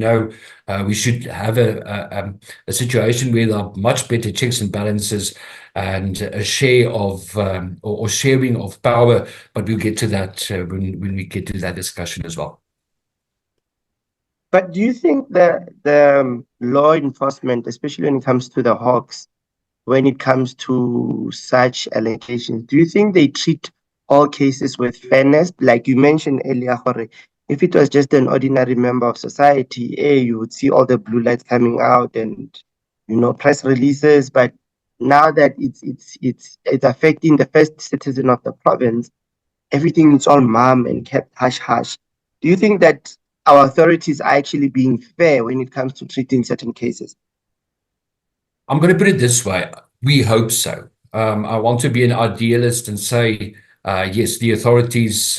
we should have a situation where there are much better checks and balances and a share of, or sharing of power, but we'll get to that when we get to that discussion as well. But do you think that the law enforcement, especially when it comes to the Hawks, when it comes to such allegations, do you think they treat all cases with fairness? Like you mentioned earlier, Jorge, if it was just an ordinary member of society, you would see all the blue lights coming out and, press releases. But now that it's affecting the first citizen of the province, everything is all mum and kept hush hush. Do you think that our authorities are actually being fair when it comes to treating certain cases? I'm going to put it this way. We hope so. I want to be an idealist and say, yes, the authorities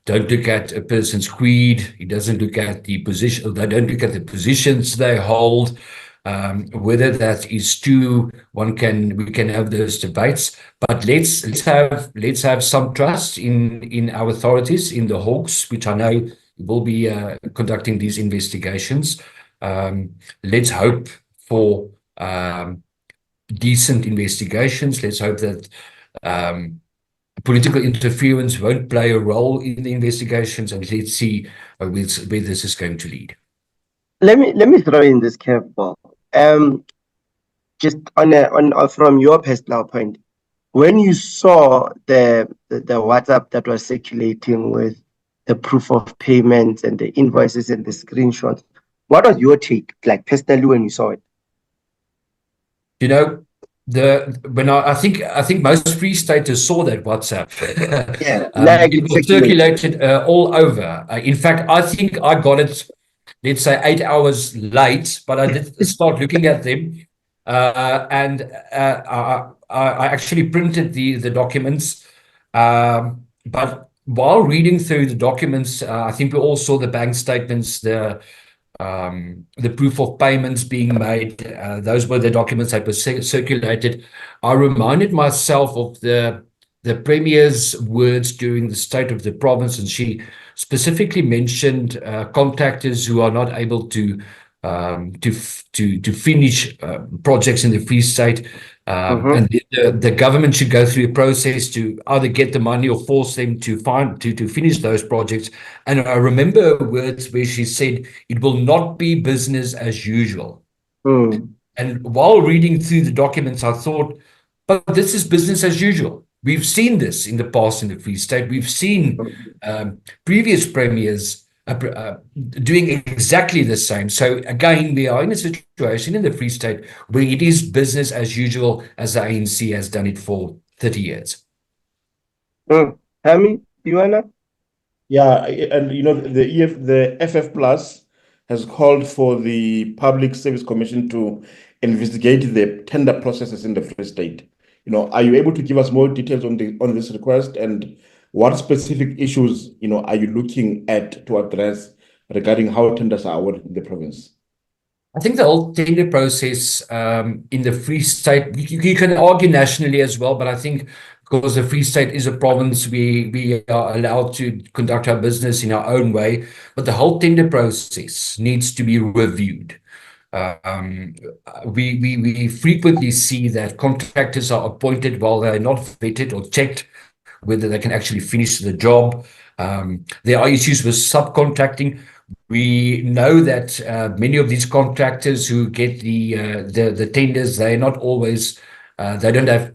don't look at a person's creed. He doesn't look at the position. They don't look at the positions they hold. Whether that is true, we can have those debates. But let's have some trust in our authorities, in the Hawks, which I know will be conducting these investigations. Let's hope for decent investigations. Let's hope that political interference won't play a role in the investigations, and let's see where this is going to lead. let me throw in this curveball. Just on from your personal point, when you saw the WhatsApp that was circulating with the proof of payments and the invoices and the screenshots, what was your take, like personally, when you saw it? You know, I think most Free Staters saw that WhatsApp. Yeah, like it was circulated all over. In fact, I think I got it, let's say 8 hours late, but I did start looking at them, and I actually printed the documents. But while reading through the documents, I think we all saw the bank statements, the proof of payments being made. Those were the documents that were circulated. I reminded myself of the Premier's words during the State of the Province, and she specifically mentioned contractors who are not able to finish projects in the Free State, and the government should go through a process to either get the money or force them to finish those projects. And I remember words where she said, "It will not be business as usual." And while reading through the documents, I thought, but this is business as usual. We've seen this in the past in the Free State. We've seen previous premiers doing exactly the same. So again, we are in a situation in the Free State where it is business as usual, as the ANC has done it for 30 years. Hami, you wanna? Yeah, and the FF Plus has called for the Public Service Commission to investigate the tender processes in the Free State. Are you able to give us more details on this request, and what specific issues are you looking at to address regarding how tenders are awarded in the province? I think the whole tender process in the Free State, you can argue nationally as well, but I think because the Free State is a province, we are allowed to conduct our business in our own way, but the whole tender process needs to be reviewed. We frequently see that contractors are appointed while they're not vetted or checked whether they can actually finish the job. There are issues with subcontracting. We know that many of these contractors who get the tenders, they're not always, they don't have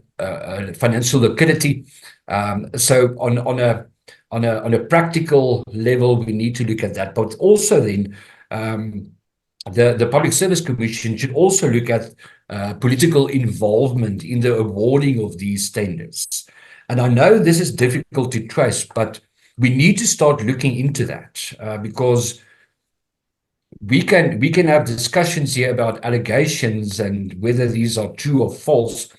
financial liquidity. So on a practical level, we need to look at that. But also then, the Public Service Commission should also look at political involvement in the awarding of these tenders. And I know this is difficult to trace, but we need to start looking into that because we can have discussions here about allegations and whether these are true or false.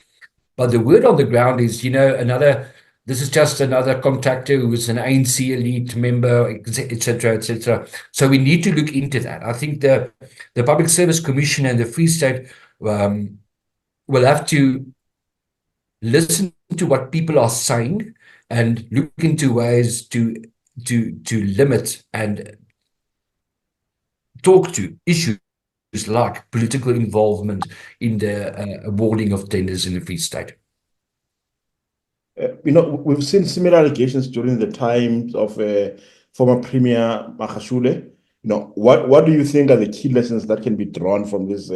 But the word on the ground is, this is just another contractor who is an ANC elite member, etc., etc. So we need to look into that. I think the Public Service Commission and the Free State will have to listen to what people are saying and look into ways to limit and talk to issues like political involvement in the awarding of tenders in the Free State. We've seen similar allegations during the times of former Premier Magashule. What do you think are the key lessons that can be drawn from these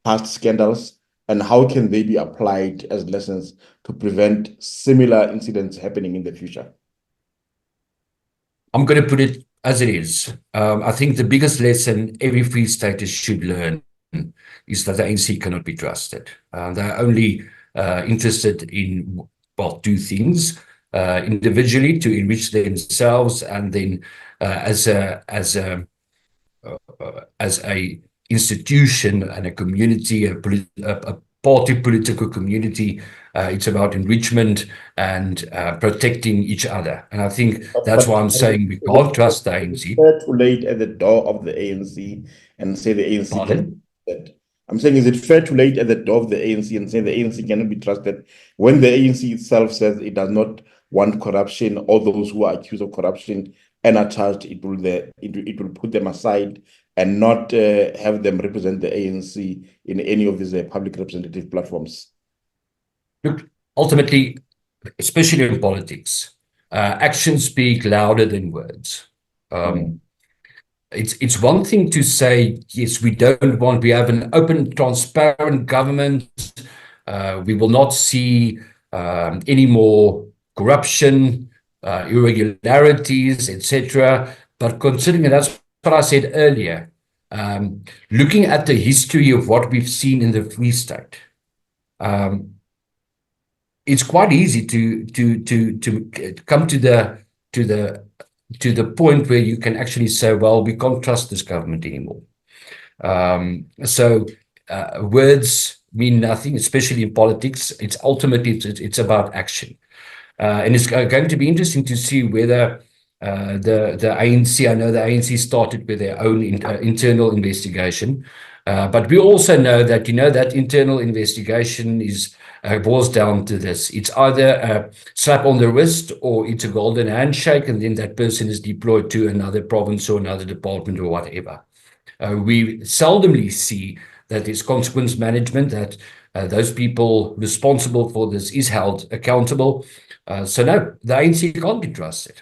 past scandals, and how can they be applied as lessons to prevent similar incidents happening in the future? I'm going to put it as it is. I think the biggest lesson every Free Stater should learn is that the ANC cannot be trusted. They're only interested in two things: individually to enrich themselves, and then as a institution and a community, a party political community, it's about enrichment and protecting each other. And I think that's why I'm saying we can't trust the ANC. Is it too late at the door of the ANC and say the ANC? Pardon? I'm saying, is it fair to late at the door of the ANC and say the ANC cannot be trusted when the ANC itself says it does not want corruption, or those who are accused of corruption and are charged, it will put them aside and not have them represent the ANC in any of these public representative platforms? Look, ultimately, especially in politics, actions speak louder than words. it's one thing to say, yes, we have an open, transparent government. We will not see any more corruption, irregularities, etc. But considering, and that's what I said earlier, looking at the history of what we've seen in the Free State, it's quite easy to come to the point where you can actually say, well, we can't trust this government anymore. So words mean nothing, especially in politics. It's ultimately it's about action, and it's going to be interesting to see whether the ANC. I know the ANC started with their own internal investigation, but we also know that that internal investigation boils down to this: it's either a slap on the wrist or it's a golden handshake, and then that person is deployed to another province or another department or whatever. We seldomly see that there's consequence management, that those people responsible for this is held accountable. So no, the ANC can't be trusted.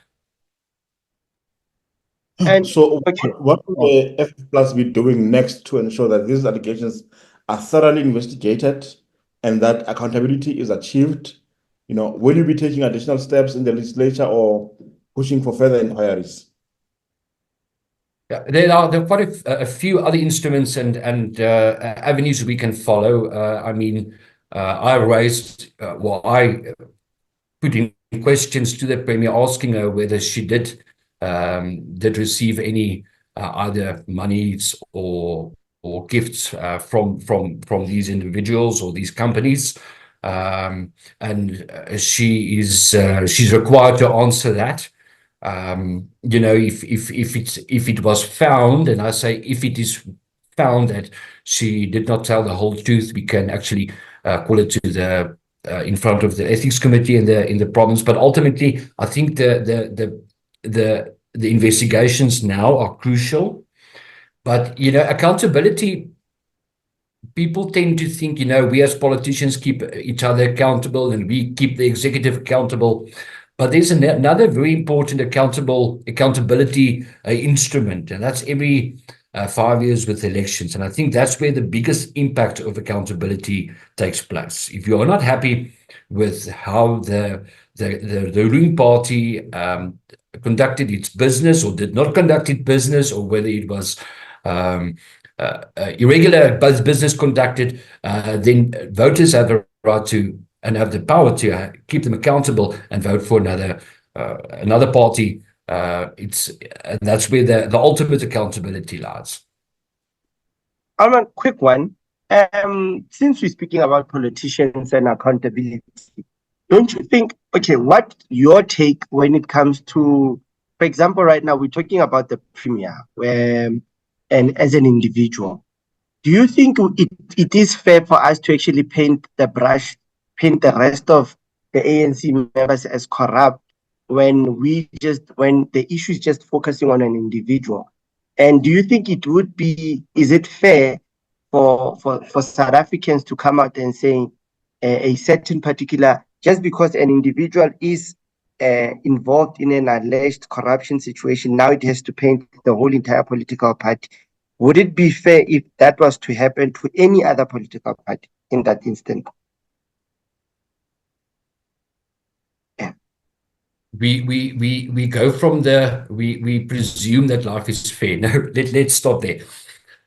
And so what will the F+ be doing next to ensure that these allegations are thoroughly investigated and that accountability is achieved? Will you be taking additional steps in the legislature or pushing for further inquiries? Yeah, there are quite a few other instruments and avenues we can follow. I put in questions to the Premier asking her whether she did receive any either monies or gifts from these individuals or these companies, and she's required to answer that. If it was found, and I say if it is found that she did not tell the whole truth, we can actually call it to the in front of the ethics committee in the province. But ultimately, I think the investigations now are crucial. But accountability. People tend to think, we as politicians keep each other accountable and we keep the executive accountable. But there's another very important accountability instrument, and that's every 5 years with elections. And I think that's where the biggest impact of accountability takes place. If you are not happy with how the ruling party conducted its business or did not conduct its business, or whether it was irregular business conducted, then voters have the right to and have the power to keep them accountable and vote for another party. And that's where the ultimate accountability lies. Armand, quick one. Since we're speaking about politicians and accountability, don't you think, what your take when it comes to, for example, right now we're talking about the Premier, and as an individual, do you think it is fair for us to actually paint the rest of the ANC members as corrupt when the issue is just focusing on an individual? And do you think is it fair for South Africans to come out and say a certain particular, just because an individual is involved in an alleged corruption situation, now it has to paint the whole entire political party? Would it be fair if that was to happen to any other political party in that instant? Yeah. We go from we presume that life is fair. No, let's stop there.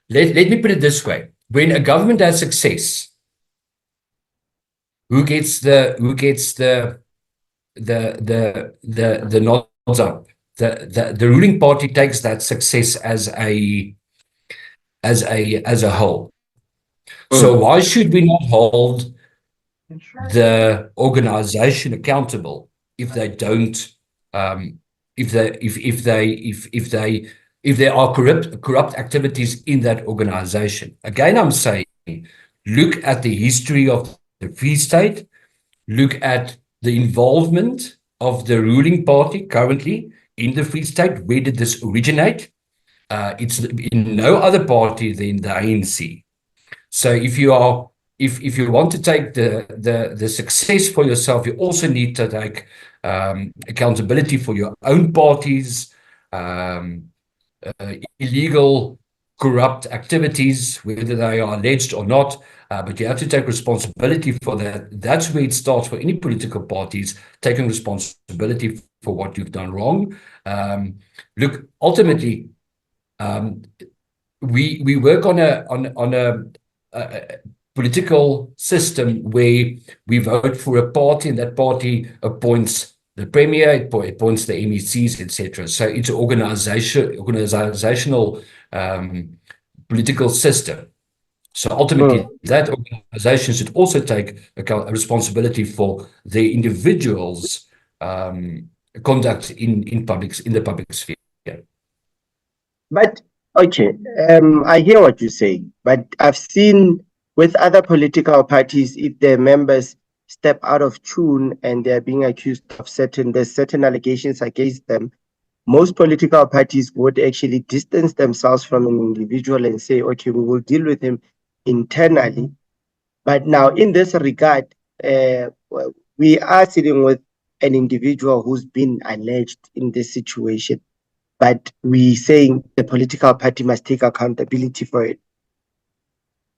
Let me put it this way: when a government has success, who gets the nods up? The ruling party takes that success as a whole. So why should we not hold the organization accountable if they don't, if there are corrupt activities in that organization? Again, I'm saying, look at the history of the Free State, look at the involvement of the ruling party currently in the Free State. Where did this originate? It's in no other party than the ANC. So if you want to take the success for yourself, you also need to take accountability for your own party's illegal, corrupt activities, whether they are alleged or not, but you have to take responsibility for that. That's where it starts for any political parties, taking responsibility for what you've done wrong. Look, ultimately, we work on a political system where we vote for a party, and that party appoints the premier, it appoints the MECs, etc. So it's an organizational political system. So ultimately, that organization should also take a responsibility for the individuals' conduct in the public sphere. But okay, I hear what you're saying, but I've seen with other political parties, if their members step out of tune and they're being accused of there's certain allegations against them, most political parties would actually distance themselves from an individual and say, okay, we will deal with him internally. But now in this regard, we are sitting with an individual who's been alleged in this situation, but we saying the political party must take accountability for it.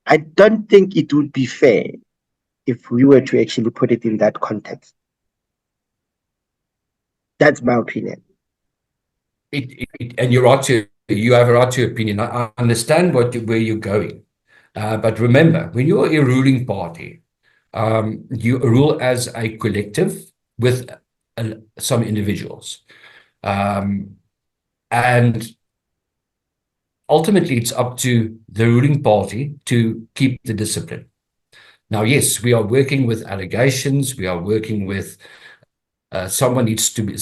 I don't think it would be fair if we were to actually put it in that context. That's my opinion. And you have a right to your opinion. I understand where you're going. But remember, when you're a ruling party, you rule as a collective with some individuals. And ultimately, it's up to the ruling party to keep the discipline. Now, yes, we are working with allegations. We are working with someone needs to be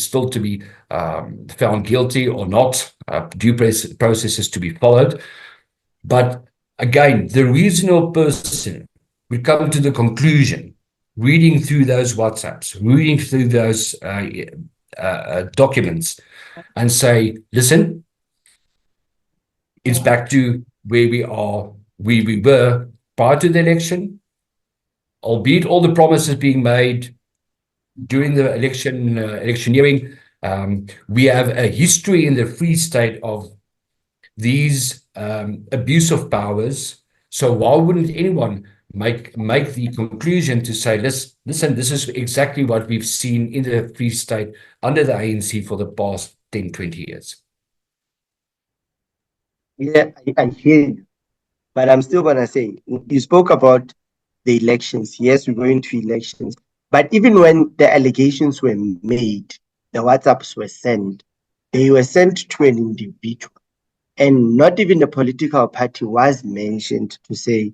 found guilty or not. Due processes to be followed. But again, the reasonable person would come to the conclusion, reading through those WhatsApps, reading through those documents, and say, listen, it's back to where we were prior to the election, albeit all the promises being made during the electioneering. We have a history in the Free State of these abuse of powers. So why wouldn't anyone make the conclusion to say, listen, this is exactly what we've seen in the Free State under the ANC for the past 10, 20 years. Yeah, I hear you. But I'm still going to say, you spoke about the elections. Yes, we're going to elections. But even when the allegations were made, the WhatsApps were sent, they were sent to an individual. And not even the political party was mentioned to say,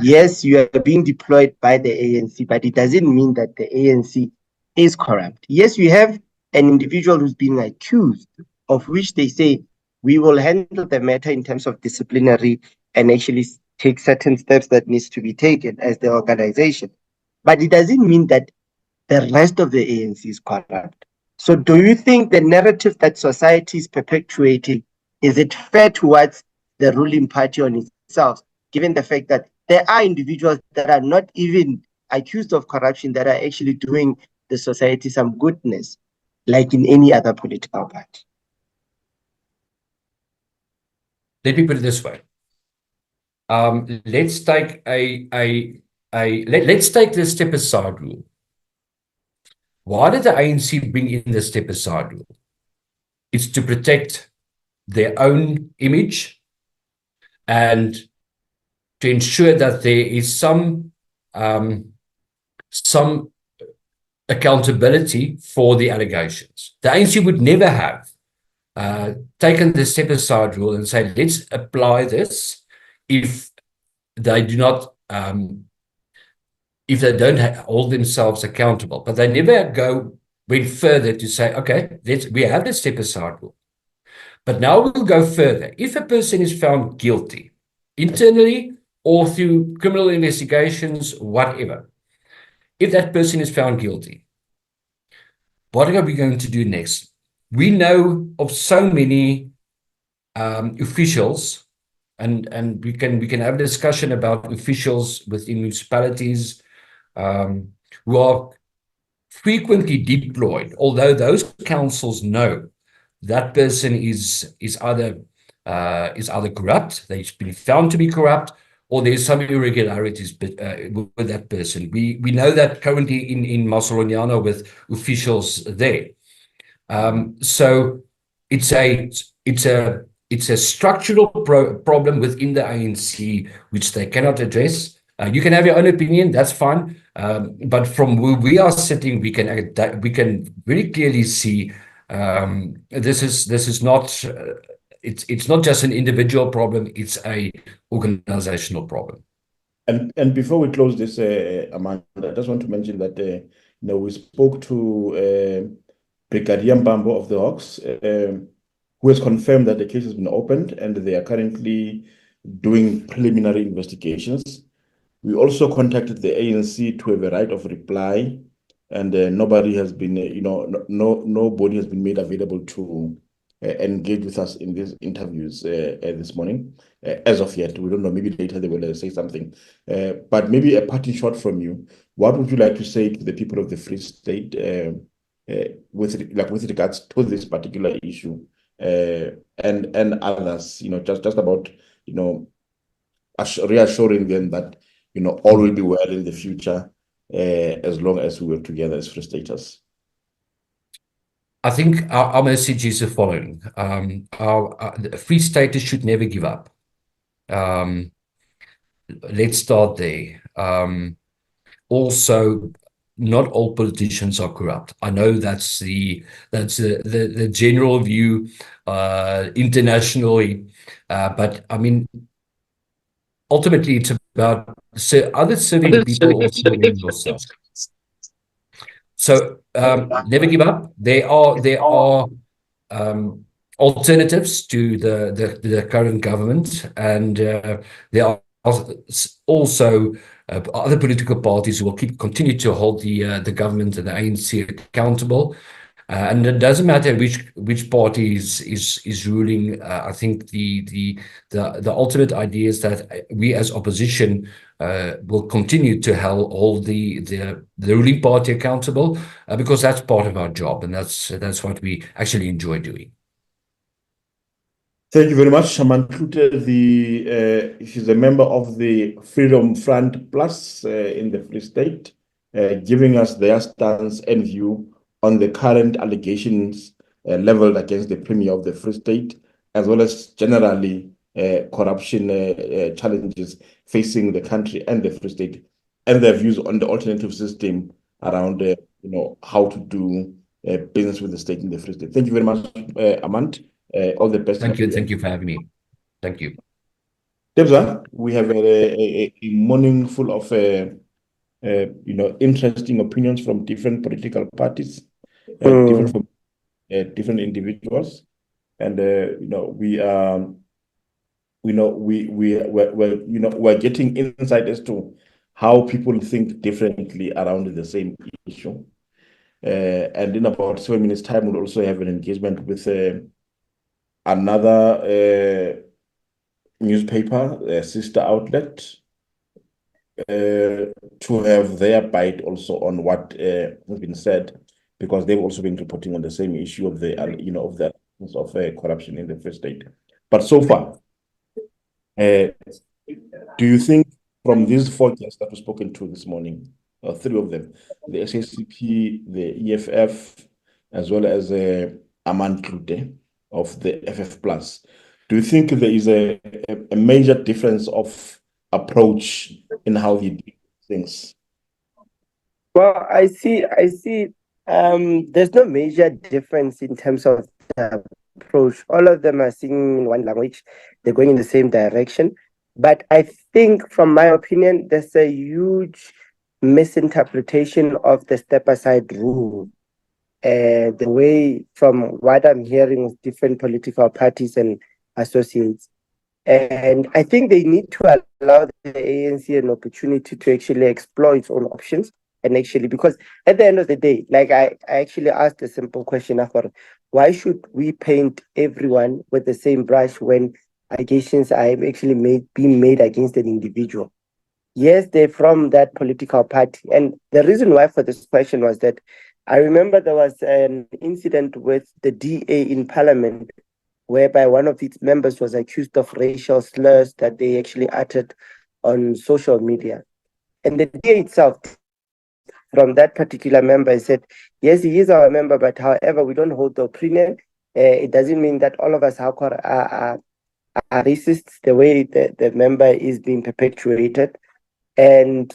yes, you are being deployed by the ANC, but it doesn't mean that the ANC is corrupt. Yes, you have an individual who's being accused, of which they say, we will handle the matter in terms of disciplinary and actually take certain steps that needs to be taken as the organization. But it doesn't mean that the rest of the ANC is corrupt. So do you think the narrative that society is perpetuating, is it fair towards the ruling party on itself, given the fact that there are individuals that are not even accused of corruption that are actually doing the society some goodness, like in any other political party? Let me put it this way. Let's take let's take the step aside rule. Why did the ANC bring in the step aside rule? It's to protect their own image and to ensure that there is some accountability for the allegations. The ANC would never have taken the step aside rule and say, let's apply this if they do not, if they don't hold themselves accountable. But they never went further to say, okay, we have the step aside rule. But now we'll go further. If a person is found guilty, internally or through criminal investigations, whatever, if that person is found guilty, what are we going to do next? We know of so many officials, and we can have a discussion about officials within municipalities who are frequently deployed, although those councils know that person is either is either corrupt, they've been found to be corrupt, or there's some irregularities with that person. We know that currently in Masolonyana with officials there. So it's a structural problem within the ANC which they cannot address. You can have your own opinion, that's fine. But from where we are sitting, we can very clearly see this is not. It's not just an individual problem; it's a organizational problem. And before we close this, Amanda, I just want to mention that we spoke to Brigadier Mbambo of the Hawks, who has confirmed that the case has been opened and they are currently doing preliminary investigations. We also contacted the ANC to have a right of reply, and nobody has been, nobody has been made available to engage with us in these interviews this morning. As of yet, we don't know. Maybe later they will say something. But maybe a parting shot from you. What would you like to say to the people of the Free State with regards to this particular issue and others? Just about reassuring them that all will be well in the future as long as we work together as Free Staters. I think our message is the following. Our Free Staters should never give up. Let's start there. Also, not all politicians are corrupt. I know that's the general view internationally, but I mean, ultimately, it's about other serving people or serving yourself. So never give up. There are alternatives to the current government, and there are also other political parties who will continue to hold the government and the ANC accountable. And it doesn't matter which party is ruling. I think the ultimate idea is that we as opposition will continue to hold the ruling party accountable because that's part of our job, and that's what we actually enjoy doing. Thank you very much, Armand Cloete. She's a member of the Freedom Front Plus in the Free State, giving us their stance and view on the current allegations leveled against the Premier of the Free State, as well as generally corruption challenges facing the country and the Free State, and their views on the alternative system around how to do business with the state in the Free State. Thank you very much, Armand. All the best. Thank you for having me. Thank you. Debza, we have a morning full of interesting opinions from different political parties, different from different individuals, and we're getting insight as to how people think differently around the same issue. And in about 7 minutes' time, we'll also have an engagement with another newspaper, sister outlet, to have their bite also on what has been said, because they've also been reporting on the same issue of the corruption in the Free State. But so far, do you think from these 4 guests that we've spoken to this morning, 3 of them, the SACP, the EFF, as well as Armand Cloete of the FF Plus, do you think there is a major difference of approach in how you do things? Well, I see. There's no major difference in terms of the approach. All of them are singing in one language. They're going in the same direction. But I think, from my opinion, there's a huge misinterpretation of the step-aside rule. The way, from what I'm hearing with different political parties and associates. And I think they need to allow the ANC an opportunity to actually explore its own options. And actually, because at the end of the day, like I actually asked a simple question, why should we paint everyone with the same brush when allegations are actually being made against an individual? Yes, they're from that political party. And the reason why for this question was that I remember there was an incident with the DA in Parliament whereby one of its members was accused of racial slurs that they actually uttered on social media. And the DA itself, from that particular member, said, yes, he is our member, but however, we don't hold the opinion. It doesn't mean that all of us are racists the way the member is being perpetuated. And,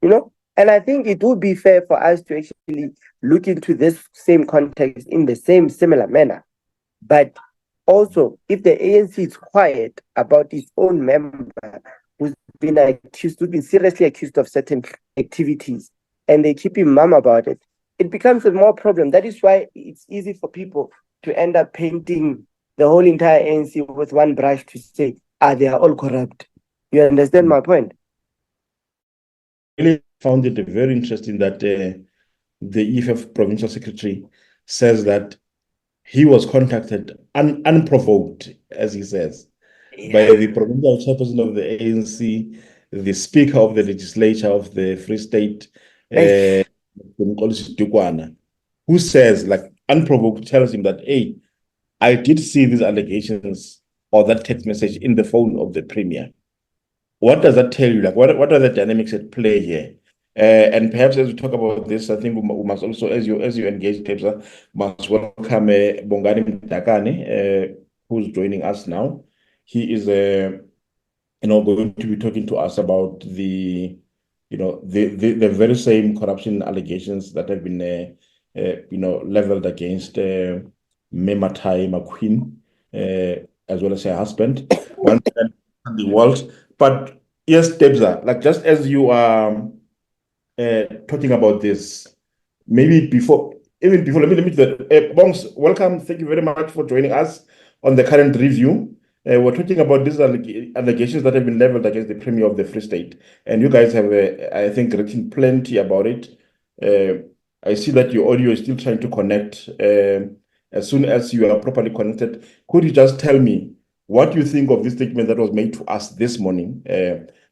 and I think it would be fair for us to actually look into this same context in the same similar manner. But also, if the ANC is quiet about its own member who's been seriously accused of certain activities, and they keep him mum about it, it becomes a more problem. That is why it's easy for people to end up painting the whole entire ANC with one brush to say, they are all corrupt. You understand my point? I really found it very interesting that the EFF provincial secretary says that he was contacted unprovoked, as he says, by the provincial chairperson of the ANC, the speaker of the legislature of the Free State, who says, like, unprovoked, tells him that, hey, I did see these allegations or that text message in the phone of the premier. What does that tell you? Like, what are the dynamics at play here? And perhaps as we talk about this, I think we must also, as you engage, Tebza, must welcome Bongane Mdakane, who's joining us now. He is, going to be talking to us about the very same corruption allegations that have been, leveled against Maqueen Maqueen, as well as her husband, one man in the world. But yes, Tebza, like just as you are talking about this, maybe before, let me Bongs, welcome. Thank you very much for joining us on the current review. We're talking about these allegations that have been leveled against the Premier of the Free State. And you guys have, I think, written plenty about it. I see that your audio is still trying to connect. As soon as you are properly connected, could you just tell me what you think of this statement that was made to us this morning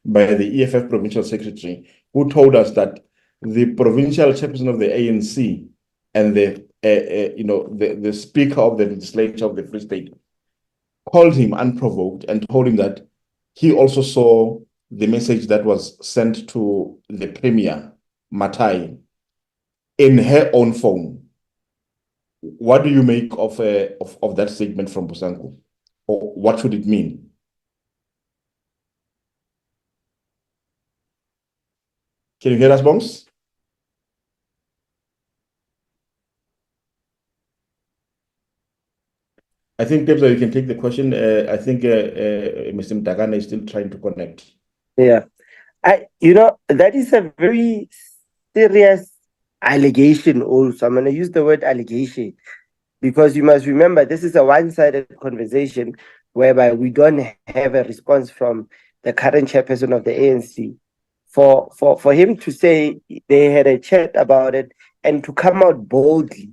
by the EFF Provincial Secretary, who told us that the provincial chairperson of the ANC and the Speaker of the Legislature of the Free State called him unprovoked and told him that he also saw the message that was sent to the Premier Maqueen in her own phone. What do you make of that statement from Bosanku? Or what should it mean? Can you hear us, Bongs? I think, Tebza, you can take the question. I think Mr. Mdakane is still trying to connect. Yeah. That is a very serious allegation also. I'm going to use the word allegation because you must remember this is a one-sided conversation whereby we don't have a response from the current chairperson of the ANC. For him to say they had a chat about it and to come out boldly,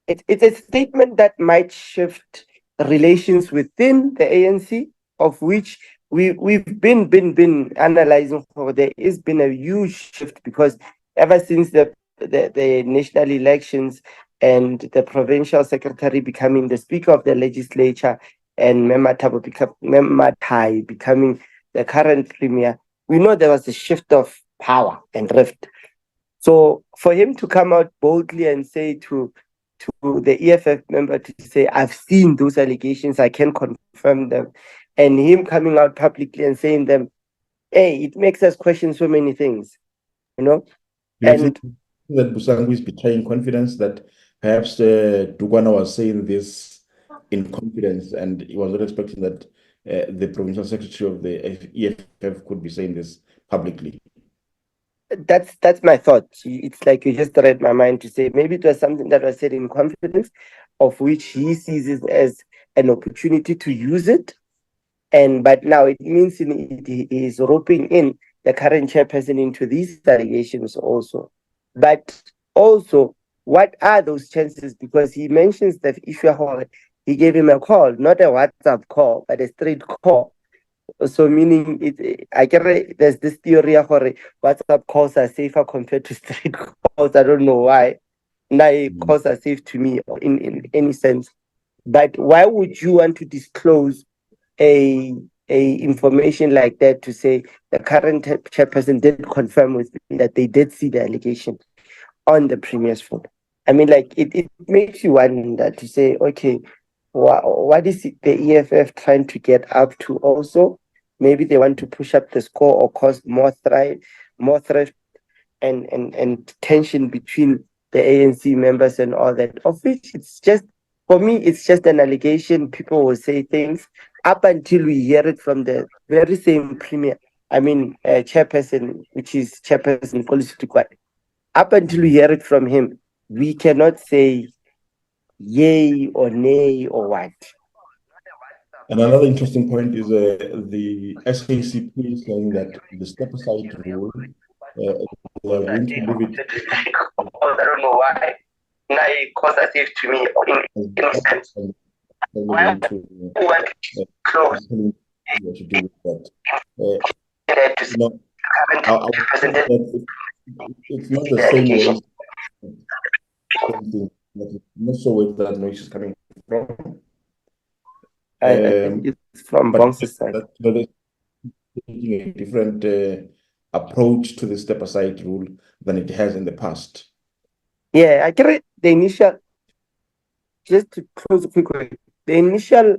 it's a statement that might shift relations within the ANC, of which we've been analyzing for. There has been a huge shift because ever since the national elections and the provincial secretary becoming the speaker of the legislature and Maqueen becoming the current premier, we know there was a shift of power and rift. So for him to come out boldly and say to the EFF member to say, I've seen those allegations, I can confirm them, and him coming out publicly and saying them, hey, it makes us question so many things, You and that Bosanku is betraying confidence, that perhaps Dugwana was saying this in confidence and he was not expecting that the provincial secretary of the EFF could be saying this publicly. That's my thought. It's like you just read my mind to say maybe it was something that was said in confidence, of which he sees it as an opportunity to use it. But now it means he is roping in the current chairperson into these allegations also. But also, what are those chances? Because he mentions the issue of he gave him a call, not a WhatsApp call, but a straight call. So meaning I get there's this theory of WhatsApp calls are safer compared to straight calls. I don't know why. Now calls are safe to me in any sense. But why would you want to disclose a information like that to say the current chairperson did confirm with me that they did see the allegation on the Premier's phone? I mean, like, it makes you wonder to say, okay, what is the EFF trying to get up to also? Maybe they want to push up the score or cause more threat and tension between the ANC members and all that, of which it's just, for me, it's just an allegation. People will say things up until we hear it from the very same Premier, chairperson, which is Chairperson Policy Tukwane. Up until we hear it from him, we cannot say yay or nay or what. And another interesting point is the SACP saying that the step aside rule, they are going to leave it. I don't know why. Now it causes it to me in sense. Why to do with that? It's not the same way. Not so where that noise is coming from. I think it's from Bong's side. But taking a different approach to the step aside rule than it has in the past. Yeah, I get the initial, just to close quickly, the initial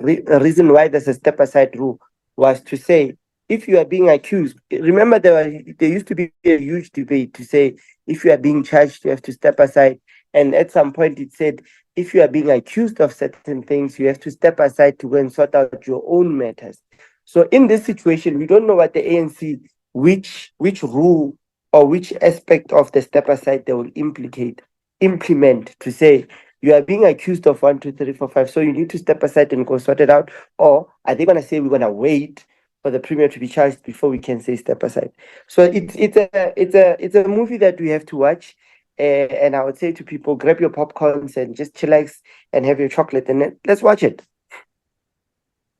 reason why there's a step aside rule was to say, if you are being accused, remember there used to be a huge debate to say, if you are being charged, you have to step aside. And at some point it said, if you are being accused of certain things, you have to step aside to go and sort out your own matters. So in this situation, we don't know what the ANC, which rule or which aspect of the step aside they will implement to say, you are being accused of 1, 2, 3, 4, 5, so you need to step aside and go sort it out. Or are they going to say we're going to wait for the Premier to be charged before we can say step aside? So it's a movie that we have to watch. And I would say to people, grab your popcorns and just chillax and have your chocolate and let's watch it.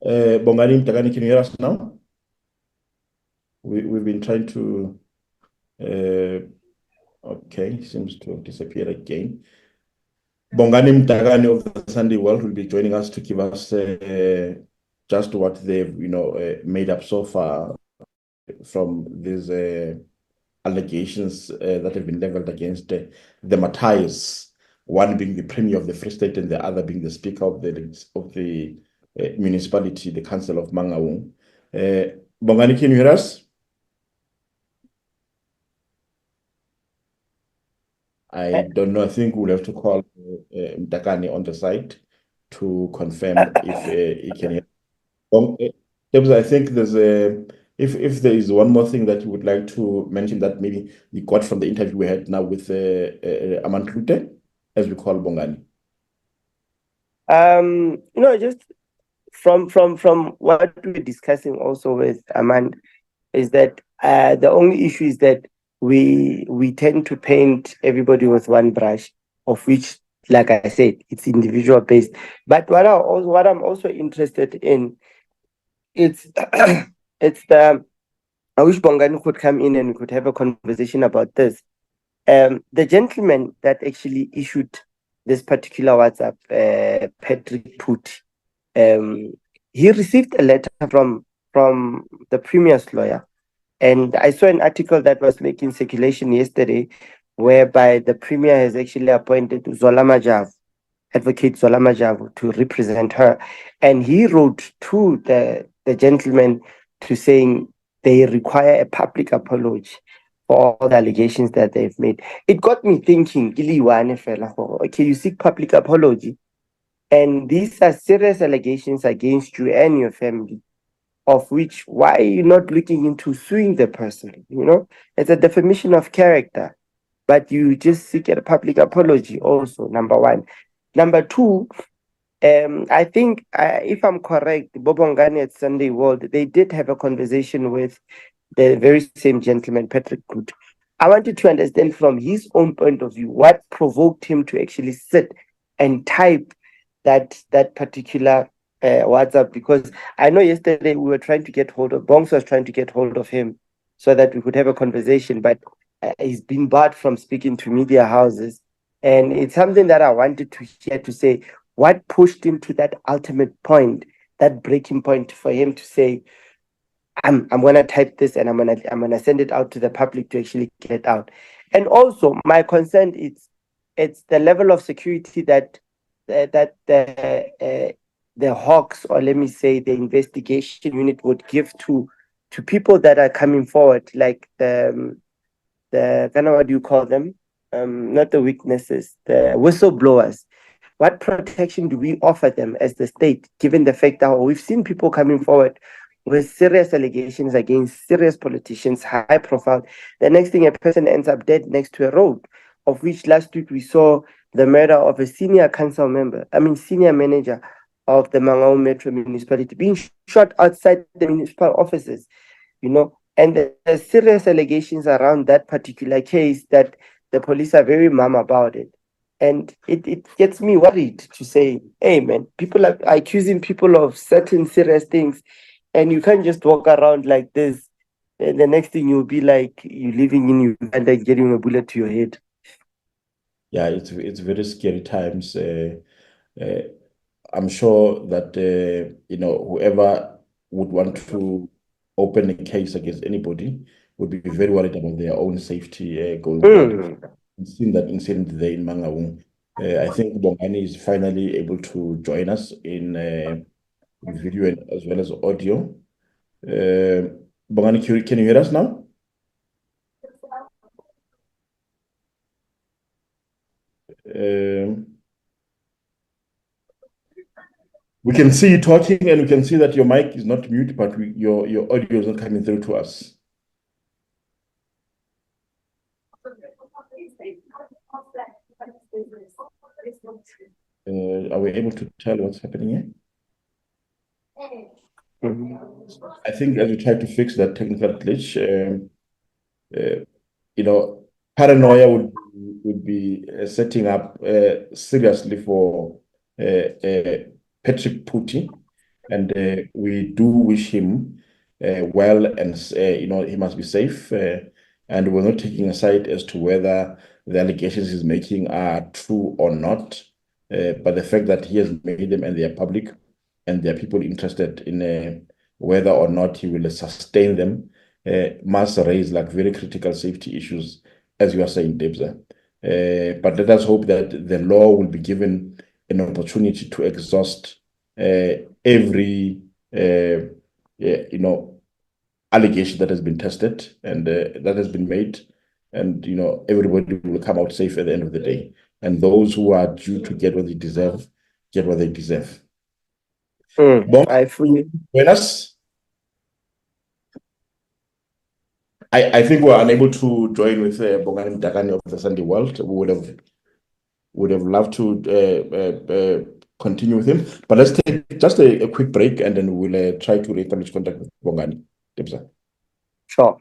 Bongane, Mdakane, can you hear us now? We've been trying to. Okay, seems to have disappeared again. Bongane Mdakane of the Sunday World will be joining us to give us just what they've made up so far from these allegations that have been leveled against the Mathaes, one being the Premier of the Free State and the other being the Speaker of the municipality, the Council of Mangaung. Bongane, can you hear us? I don't know. I think we'll have to call Mdakane on the side to confirm if he can hear. I think there's if there is one more thing that you would like to mention that maybe you got from the interview we had now with Armand Cloete, as we call Bongane. Just from what we're discussing also with Armand is that the only issue is that we tend to paint everybody with one brush, of which, like I said, it's individual based. But what I'm also interested in, it's the, I wish Bongane could come in and we could have a conversation about this. The gentleman that actually issued this particular WhatsApp, Patrick Phuti, he received a letter from the Premier's lawyer. And I saw an article that was making circulation yesterday, whereby the Premier has actually appointed Advocate Zola Majavu, to represent her. And he wrote to the gentleman to saying they require a public apology for all the allegations that they've made. It got me thinking, okay, you seek public apology, and these are serious allegations against you and your family, of which, why are you not looking into suing the person? It's a defamation of character, but you just seek a public apology also, number one. Number two, I think, if I'm correct, Bongane at Sunday World, they did have a conversation with the very same gentleman, Patrick Phuti. I wanted to understand from his own point of view, what provoked him to actually sit and type that particular WhatsApp, because I know yesterday we were trying to get hold of, Bongs was trying to get hold of him so that we could have a conversation, but he's been barred from speaking to media houses. And it's something that I wanted to hear, to say, what pushed him to that ultimate point, that breaking point for him to say, I'm gonna type this and I'm gonna send it out to the public to actually get out. And also my concern is it's the level of security that the Hawks, or let me say the investigation unit, would give to people that are coming forward, like the kind of, what do you call them? Not the witnesses, the whistleblowers. What protection do we offer them as the state, given the fact that we've seen people coming forward with serious allegations against serious politicians, high profile? The next thing, a person ends up dead next to a road, of which last week we saw the murder of a senior senior manager of the Mangaung Metro Municipality being shot outside the municipal offices, and there's serious allegations around that particular case that the police are very mum about it. And it gets me worried to say, hey, man, people are accusing people of certain serious things, and you can't just walk around like this. And the next thing you'll be like, you're living in Uganda getting a bullet to your head. Yeah, it's very scary times. I'm sure that whoever would want to open a case against anybody would be very worried about their own safety going forward. We've seen that incident there in Mangaung. I think Bongane is finally able to join us in video and as well as audio. Bongane, can you hear us now? We can see you talking, and we can see that your mic is not mute, but your audio is not coming through to us. Are we able to tell what's happening here? I think as we try to fix that technical glitch, paranoia would be setting up seriously for Patrick Phuti, and we do wish him well, and he must be safe. And we're not taking a side as to whether the allegations he's making are true or not, but the fact that he has made them and they are public, and there are people interested in whether or not he will sustain them, must raise like very critical safety issues, as you are saying, Debza. But let us hope that the law will be given an opportunity to exhaust every allegation that has been tested and that has been made, and everybody will come out safe at the end of the day. And those who are due to get what they deserve, get what they deserve. I fully. Join us. I think we're unable to join with Bongane Mdakane of the Sunday World. We would have loved to continue with him, but let's take just a quick break, and then we'll try to reestablish contact with Bongane. Sure.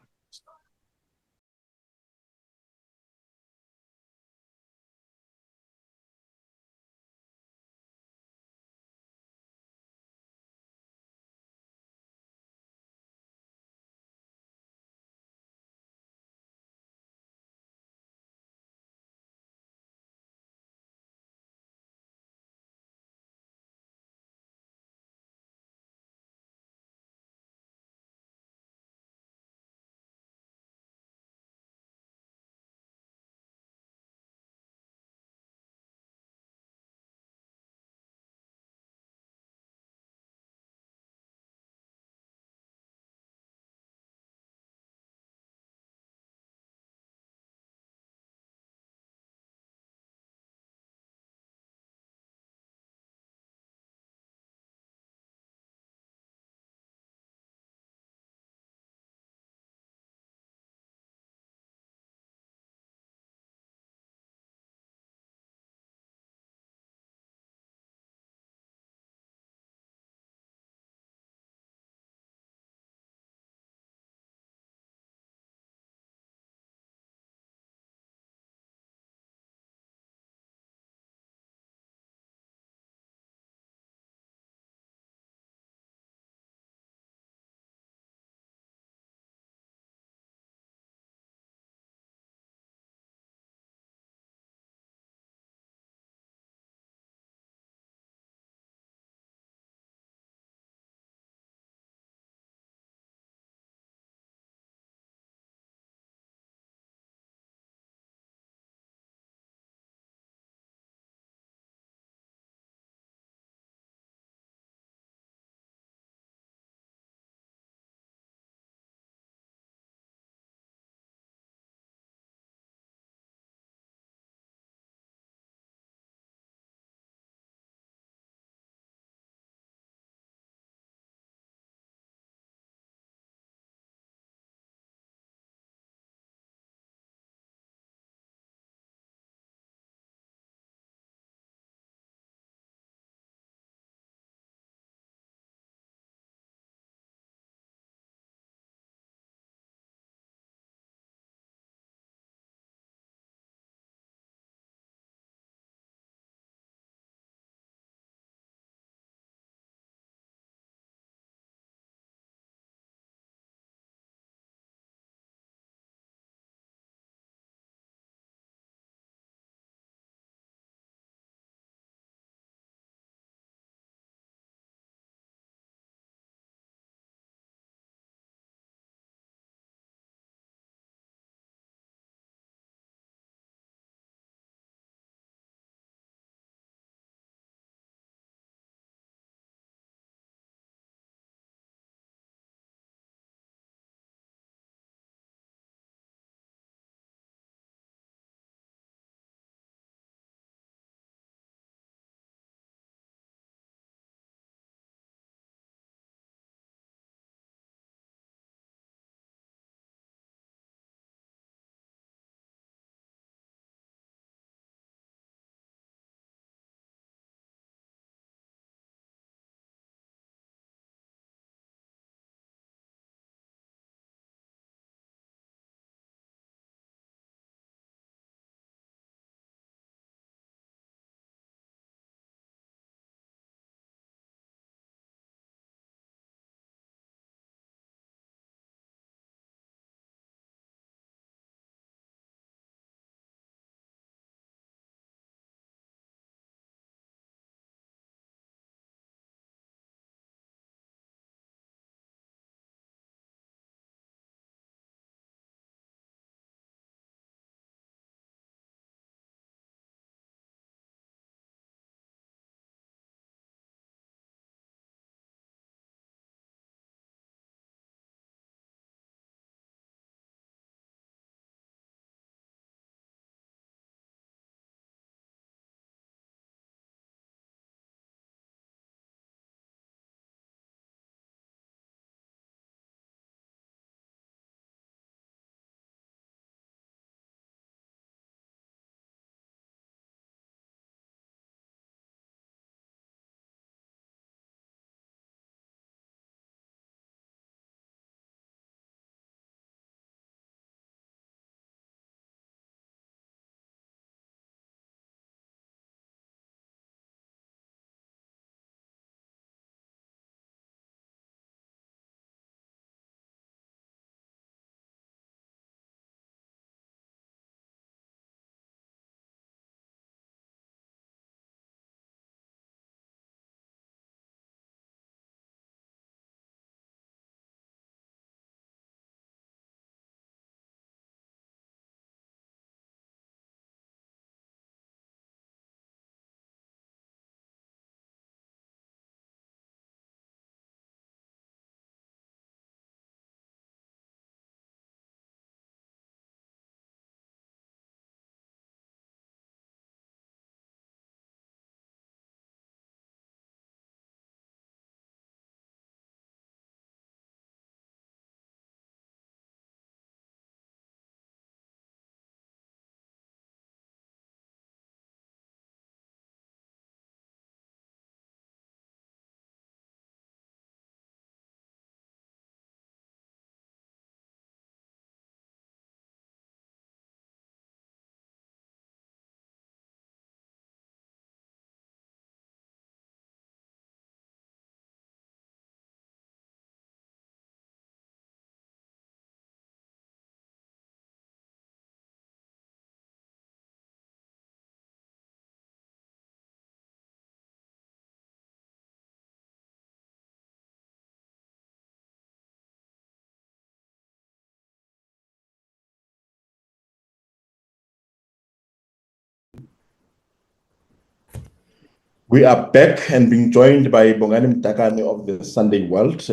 We are back and being joined by Bongane Mdakane of the Sunday World,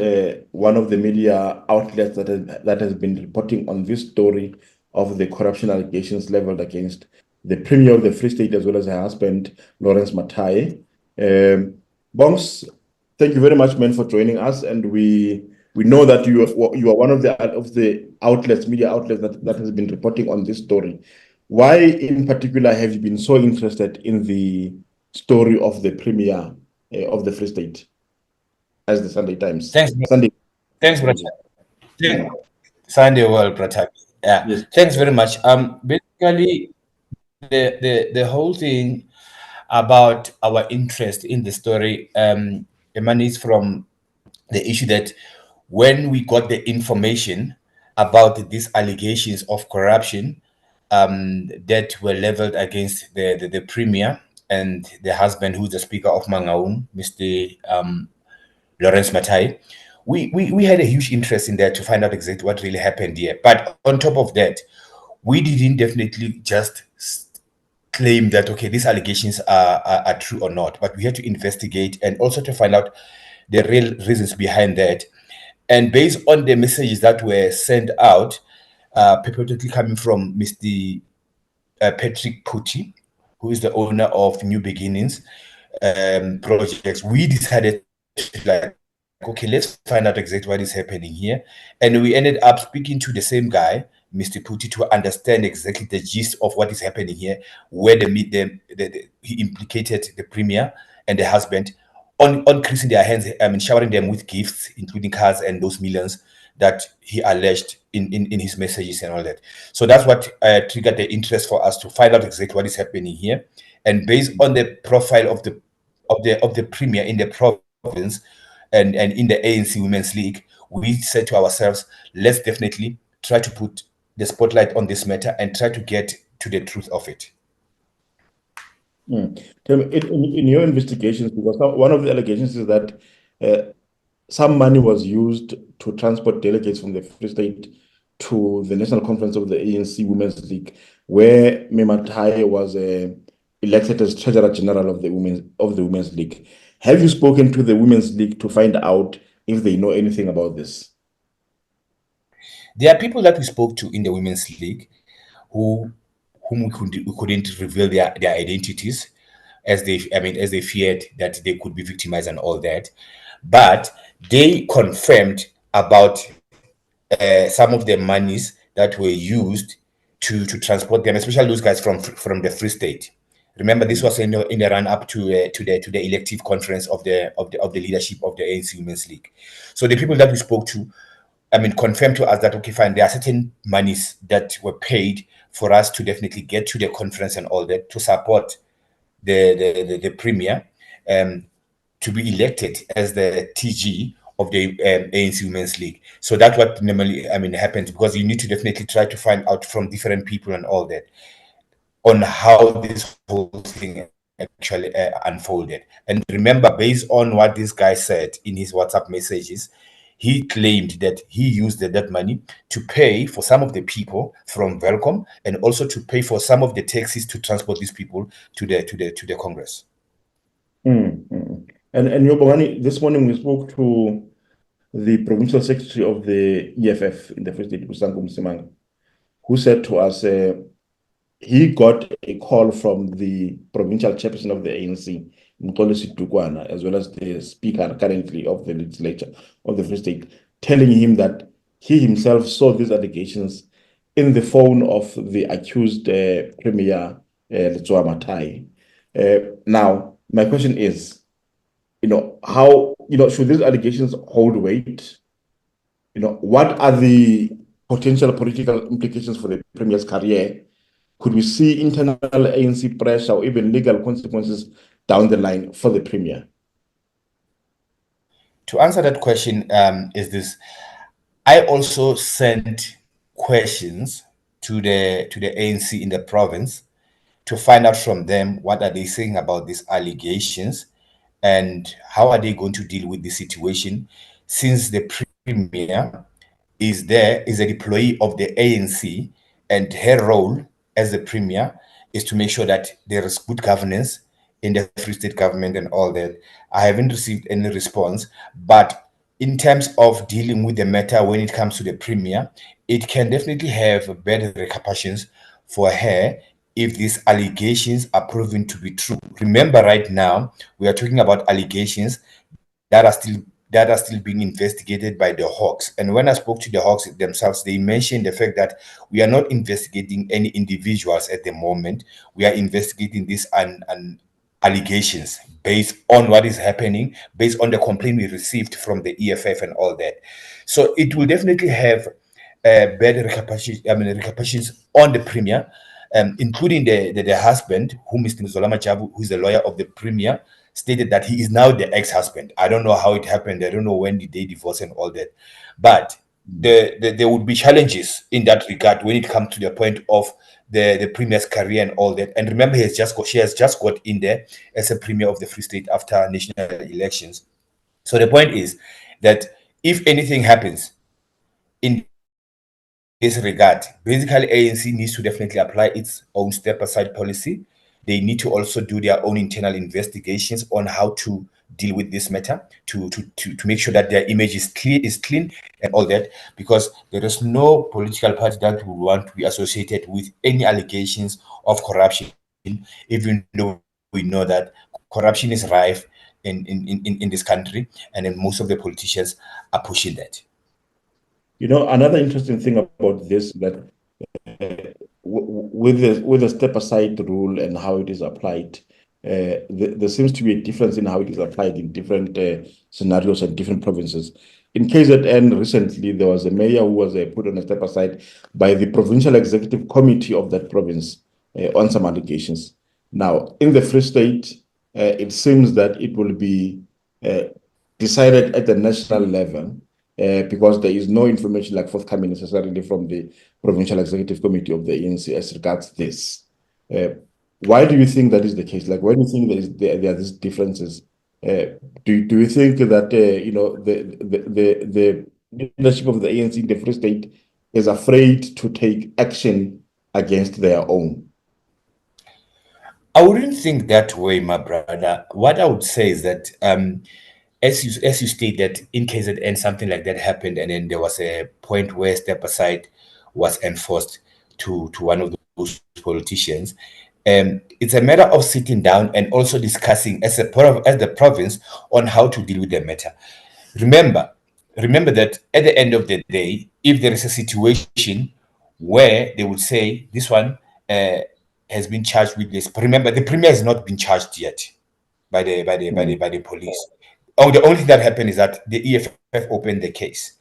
one of the media outlets that has been reporting on this story of the corruption allegations leveled against the Premier of the Free State as well as her husband, Lawrence Mathae. Bongs, thank you very much, man, for joining us. And we know that you are one of the outlets, media outlets that has been reporting on this story. Why, in particular, have you been so interested in the story of the Premier of the Free State as the Sunday Times? Thanks, Brother. Yeah. Sunday World, Brother. Yeah. Yes. Thanks very much. Basically, the whole thing about our interest in the story emanates from the issue that when we got the information about these allegations of corruption that were leveled against the Premier and the husband, who's the Speaker of Mangaung, Mr. Lawrence Mathae, we had a huge interest in that to find out exactly what really happened here. But on top of that, we didn't definitely just claim that, okay, these allegations are true or not, but we had to investigate and also to find out the real reasons behind that. And based on the messages that were sent out, purportedly coming from Mr. Patrick Phuti, who is the owner of New Beginnings projects, we decided to okay, let's find out exactly what is happening here. And we ended up speaking to the same guy, Mr. Phuti, to understand exactly the gist of what is happening here, where he implicated the Premier and the husband on kissing their hands, showering them with gifts, including cars and those millions that he alleged in his messages and all that. So that's what triggered the interest for us to find out exactly what is happening here. And based on the profile of the Premier in the province and in the ANC Women's League, we said to ourselves, let's definitely try to put the spotlight on this matter and try to get to the truth of it. Tell me, in your investigations, because one of the allegations is that some money was used to transport delegates from the Free State to the National Conference of the ANC Women's League, where Mathae was elected as Treasurer General of the Women's League. Have you spoken to the Women's League to find out if they know anything about this? There are people that we spoke to in the Women's League whom we couldn't reveal their identities, as they feared that they could be victimized and all that. But they confirmed about some of the monies that were used to transport them, especially those guys from the Free State. Remember, this was in the run up to the elective conference of the leadership of the ANC Women's League. So the people that we spoke to, confirmed to us that, okay, fine, there are certain monies that were paid for us to definitely get to the conference and all that to support the Premier to be elected as the TG of the ANC Women's League. So that's what normally happens, because you need to definitely try to find out from different people and all that on how this whole thing actually unfolded. And remember, based on what this guy said in his WhatsApp messages, he claimed that he used that money to pay for some of the people from Welcome and also to pay for some of the taxis to transport these people to the Congress. And Bongane, this morning we spoke to the Provincial Secretary of the EFF in the Free State, Bosanku Msimanga, who said to us he got a call from the provincial chairperson of the ANC, Mdakane, as well as the speaker currently of the legislature of the Free State, telling him that he himself saw these allegations in the phone of the accused Premier Letsoha-Mathae. Now, my question is, how should these allegations hold weight? What are the potential political implications for the Premier's career? Could we see internal ANC pressure or even legal consequences down the line for the Premier? To answer that question, is this: I also sent questions to the ANC in the province to find out from them what are they saying about these allegations and how are they going to deal with the situation, since the Premier is a deployee of the ANC and her role as the Premier is to make sure that there is good governance in the Free State government and all that. I haven't received any response, but in terms of dealing with the matter when it comes to the Premier, it can definitely have bad repercussions for her if these allegations are proven to be true. Remember, right now, we are talking about allegations that are still being investigated by the Hawks. And when I spoke to the Hawks themselves, they mentioned the fact that we are not investigating any individuals at the moment. We are investigating these allegations based on what is happening, based on the complaint we received from the EFF and all that. So it will definitely have bad repercussions on the Premier, including the husband, who Mr. Zolama, who is the lawyer of the Premier, stated that he is now the ex-husband. I don't know how it happened. I don't know when did they divorce and all that. But there would be challenges in that regard when it comes to the point of the Premier's career and all that. And remember, she has just got in there as a Premier of the Free State after national elections. So the point is that if anything happens in this regard, basically ANC needs to definitely apply its own step-aside policy. They need to also do their own internal investigations on how to deal with this matter to make sure that their image is clean and all that, because there is no political party that would want to be associated with any allegations of corruption, even though we know that corruption is rife in this country, and then most of the politicians are pushing that. Another interesting thing about this, that with the step-aside rule and how it is applied, there seems to be a difference in how it is applied in different scenarios and different provinces. In KZN, recently, there was a mayor who was put on a step-aside by the Provincial Executive Committee of that province on some allegations. Now, in the Free State, it seems that it will be decided at the national level, because there is no information forthcoming necessarily from the Provincial Executive Committee of the ANC as regards this. Why do you think that is the case? Why do you think there are these differences? Do you think that the leadership of the ANC in the Free State is afraid to take action against their own? I wouldn't think that way, my brother. What I would say is that as you state that in KZN something like that happened, and then there was a point where step aside was enforced to one of those politicians. It's a matter of sitting down and also discussing as the province on how to deal with the matter. Remember that at the end of the day, if there is a situation where they would say this one has been charged with this, but remember the Premier has not been charged yet by the police. Oh, the only thing that happened is that the EFF opened the case.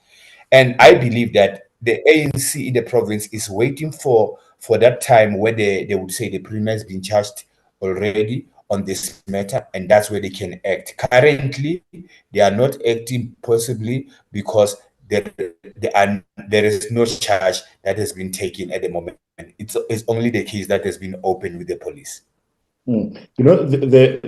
And I believe that the ANC in the province is waiting for that time where they would say the Premier has been charged already on this matter, and that's where they can act. Currently, they are not acting possibly because there is no charge that has been taken at the moment. It's only the case that has been opened with the police. The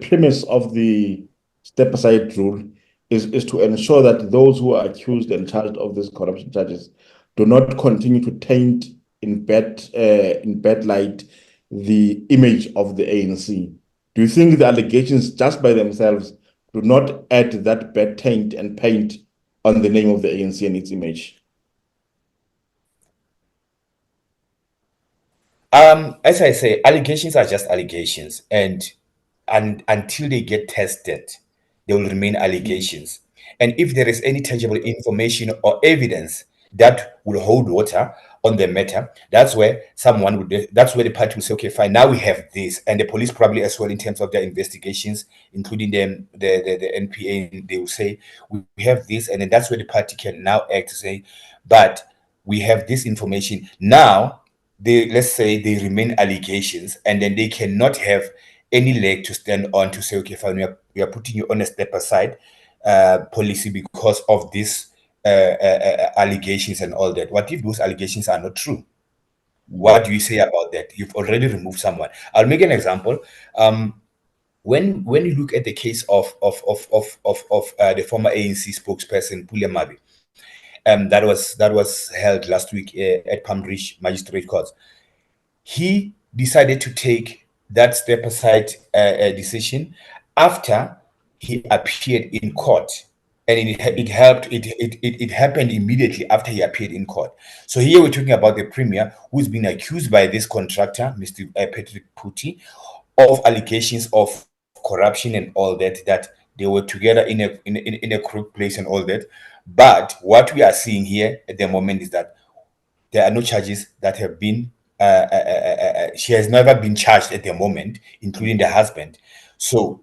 premise of the step-aside rule is to ensure that those who are accused and charged of these corruption charges do not continue to taint in bad light the image of the ANC. Do you think the allegations just by themselves do not add that bad taint and paint on the name of the ANC and its image? As I say, allegations are just allegations, and until they get tested, they will remain allegations. And if there is any tangible information or evidence that will hold water on the matter, that's where the party will say, okay, fine, now we have this. And the police probably as well, in terms of their investigations, including the NPA, they will say, we have this. And then that's where the party can now act to say, but we have this information. Now, let's say they remain allegations, and then they cannot have any leg to stand on to say, okay, fine, we are putting you on a step-aside policy because of these allegations and all that. What if those allegations are not true? What do you say about that? You've already removed someone. I'll make an example. When you look at the case of the former ANC spokesperson Pule Mabi, that was held last week at Palm Ridge Magistrate Court, he decided to take that step aside decision after he appeared in court. And it happened immediately after he appeared in court. So here we're talking about the Premier who's been accused by this contractor, Mr. Patrick Phuti, of allegations of corruption and all that, that they were together in a crooked place and all that. But what we are seeing here at the moment is that there are no charges that have been, she has never been charged at the moment, including the husband. So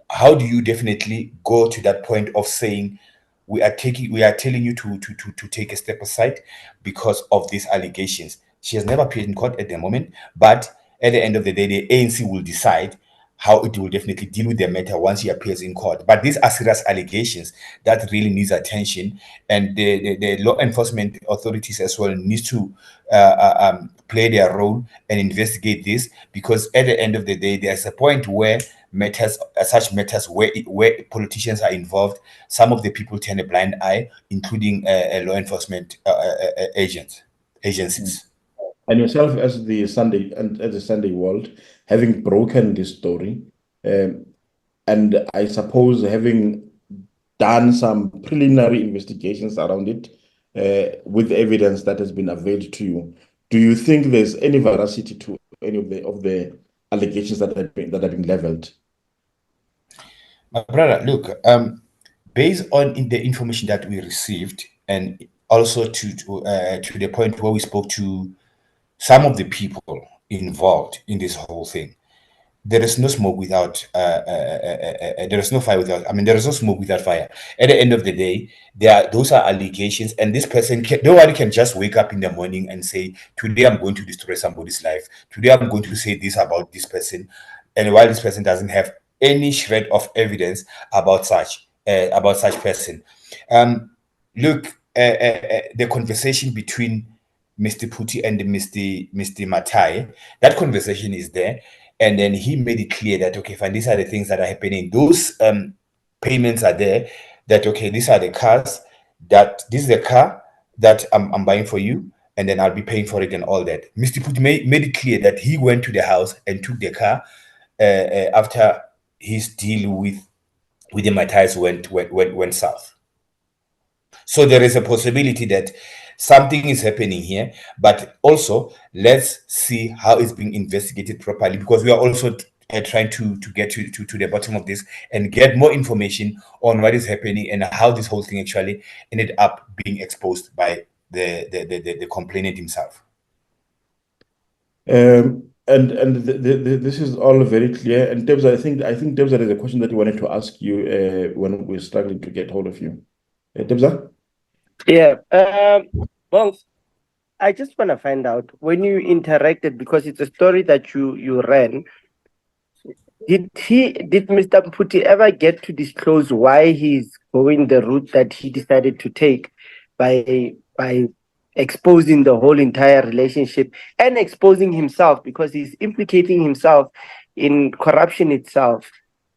how do you definitely go to that point of saying we are telling you to take a step aside because of these allegations? She has never appeared in court at the moment, but at the end of the day, the ANC will decide how it will definitely deal with the matter once he appears in court. But these are serious allegations that really needs attention, and the law enforcement authorities as well needs to play their role and investigate this, because at the end of the day, there's a point where such matters where politicians are involved, some of the people turn a blind eye, including law enforcement agencies. And yourself, as the Sunday World, having broken this story, and I suppose having done some preliminary investigations around it, with the evidence that has been availed to you, do you think there's any veracity to any of the allegations that have been leveled? My brother, look, based on the information that we received, and also to the point where we spoke to some of the people involved in this whole thing, there is no smoke without there is no fire without, there is no smoke without fire. At the end of the day, those are allegations, and this person nobody can just wake up in the morning and say, today I'm going to destroy somebody's life, today I'm going to say this about this person, and while this person doesn't have any shred of evidence about such person. Look, the conversation between Mr. Phuti and Mr. Mathae, that conversation is there. And then he made it clear that, okay, fine, these are the things that are happening. Those payments are there, that, okay, these are the cars, that this is the car that I'm buying for you, and then I'll be paying for it and all that. Mr. Phuti made it clear that he went to the house and took the car after his deal with the Mathaes went south. So there is a possibility that something is happening here, but also let's see how it's being investigated properly, because we are also trying to get to the bottom of this and get more information on what is happening and how this whole thing actually ended up being exposed by the complainant himself. And this is all very clear. And Debs, I think Debs, there is a question that we wanted to ask you when we're struggling to get hold of you. Debs? Yeah. Well, I just want to find out, when you interacted, because it's a story that you ran, did Mr. Phuti ever get to disclose why he's going the route that he decided to take by exposing the whole entire relationship and exposing himself, because he's implicating himself in corruption itself?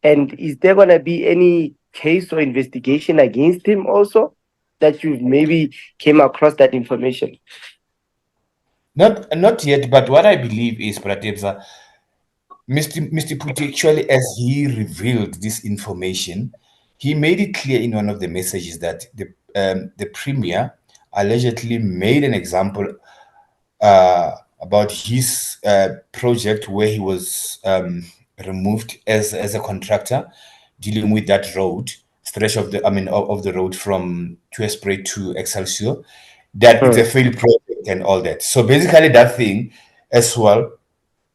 And is there going to be any case or investigation against him also, that you maybe came across that information? Not yet, but what I believe is, Pratebza, Mr. Phuti actually, as he revealed this information, he made it clear in one of the messages that the Premier allegedly made an example about his project where he was removed as a contractor dealing with that road stretch of the road from Tuespray to Excelsior, that it's a failed project and all that. So basically that thing as well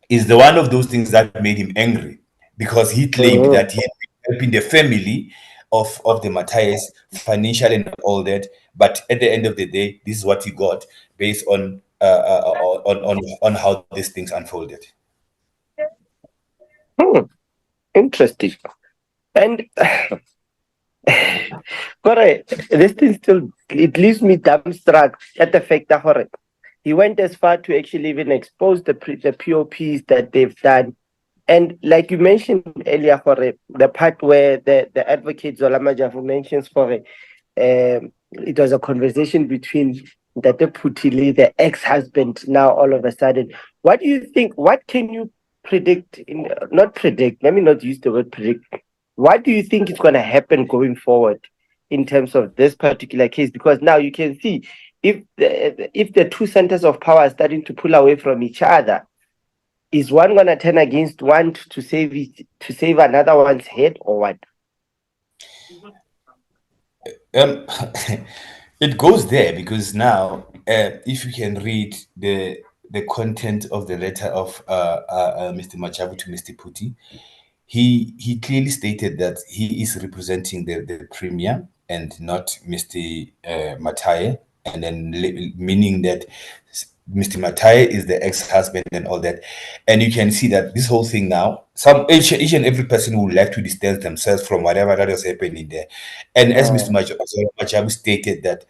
is the one of those things that made him angry, because he claimed that he had been helping the family of the Mathaes financially and all that, but at the end of the day, this is what he got based on how these things unfolded. Interesting. And this thing still, it leaves me dumbstruck at the fact that he went as far to actually even expose the POPs that they've done. And like you mentioned earlier, the part where the advocate Zola Majavu mentions, it was a conversation between Tate Phuti, the ex-husband, now all of a sudden. What do you think? What can you not predict, let me not use the word predict. What do you think is going to happen going forward in terms of this particular case? Because now you can see if the two centers of power are starting to pull away from each other, is one going to turn against one to save another one's head, or what? It goes there because now, if you can read the content of the letter of Mr. Machabu to Mr. Phuti, he clearly stated that he is representing the Premier and not Mr. Mathae, and then meaning that Mr. Mathae is the ex-husband and all that. And you can see that this whole thing now, each and every person would like to distance themselves from whatever that is happening there. And as Mr. Machabu stated that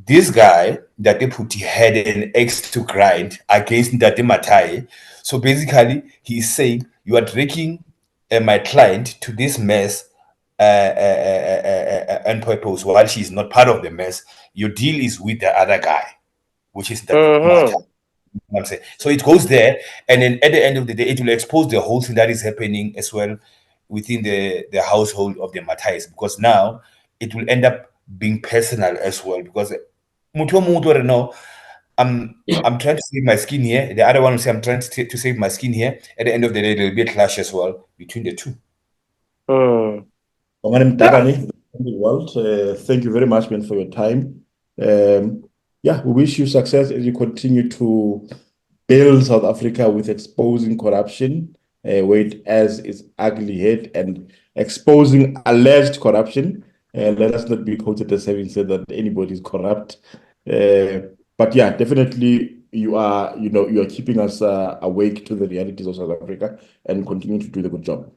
this guy, Ndate Phuti, had an axe to grind against Ndate Mathae. So basically, he's saying, you are dragging my client to this mess on purpose while she's not part of the mess. Your deal is with the other guy, which is Ndate Mathae. I'm saying. So it goes there, and then at the end of the day, it will expose the whole thing that is happening as well within the household of the Mathaes, because now it will end up being personal as well. Because I'm trying to save my skin here. The other one will say I'm trying to save my skin here. At the end of the day, there will be a clash as well between the two. Mdakane, world. Thank you very much, man, for your time. We wish you success as you continue to build South Africa with exposing corruption, where it has its ugly head, and exposing alleged corruption. Let us not be quoted as having said that anybody is corrupt. But yeah, definitely you are keeping us awake to the realities of South Africa and continue to do the good job.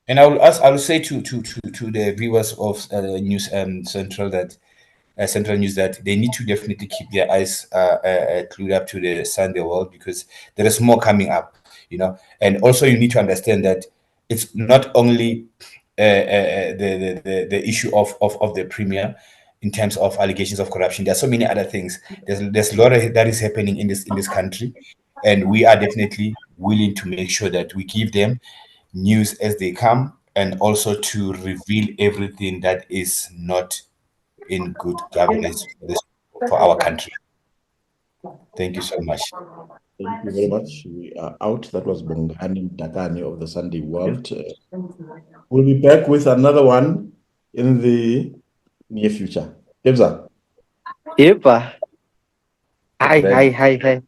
And I will say to the viewers of News Central that Central News that they need to definitely keep their eyes glued up to the Sunday world, because there is more coming up, And also you need to understand that it's not only the issue of the Premier in terms of allegations of corruption. There are so many other things. There's a lot that is happening in this country, and we are definitely willing to make sure that we give them news as they come, and also to reveal everything that is not in good governance for our country. Thank you so much. Thank you very much. We are out. That was Bongane Mdakane of the Sunday World. We'll be back with another one in the near future. Tebza. Hi.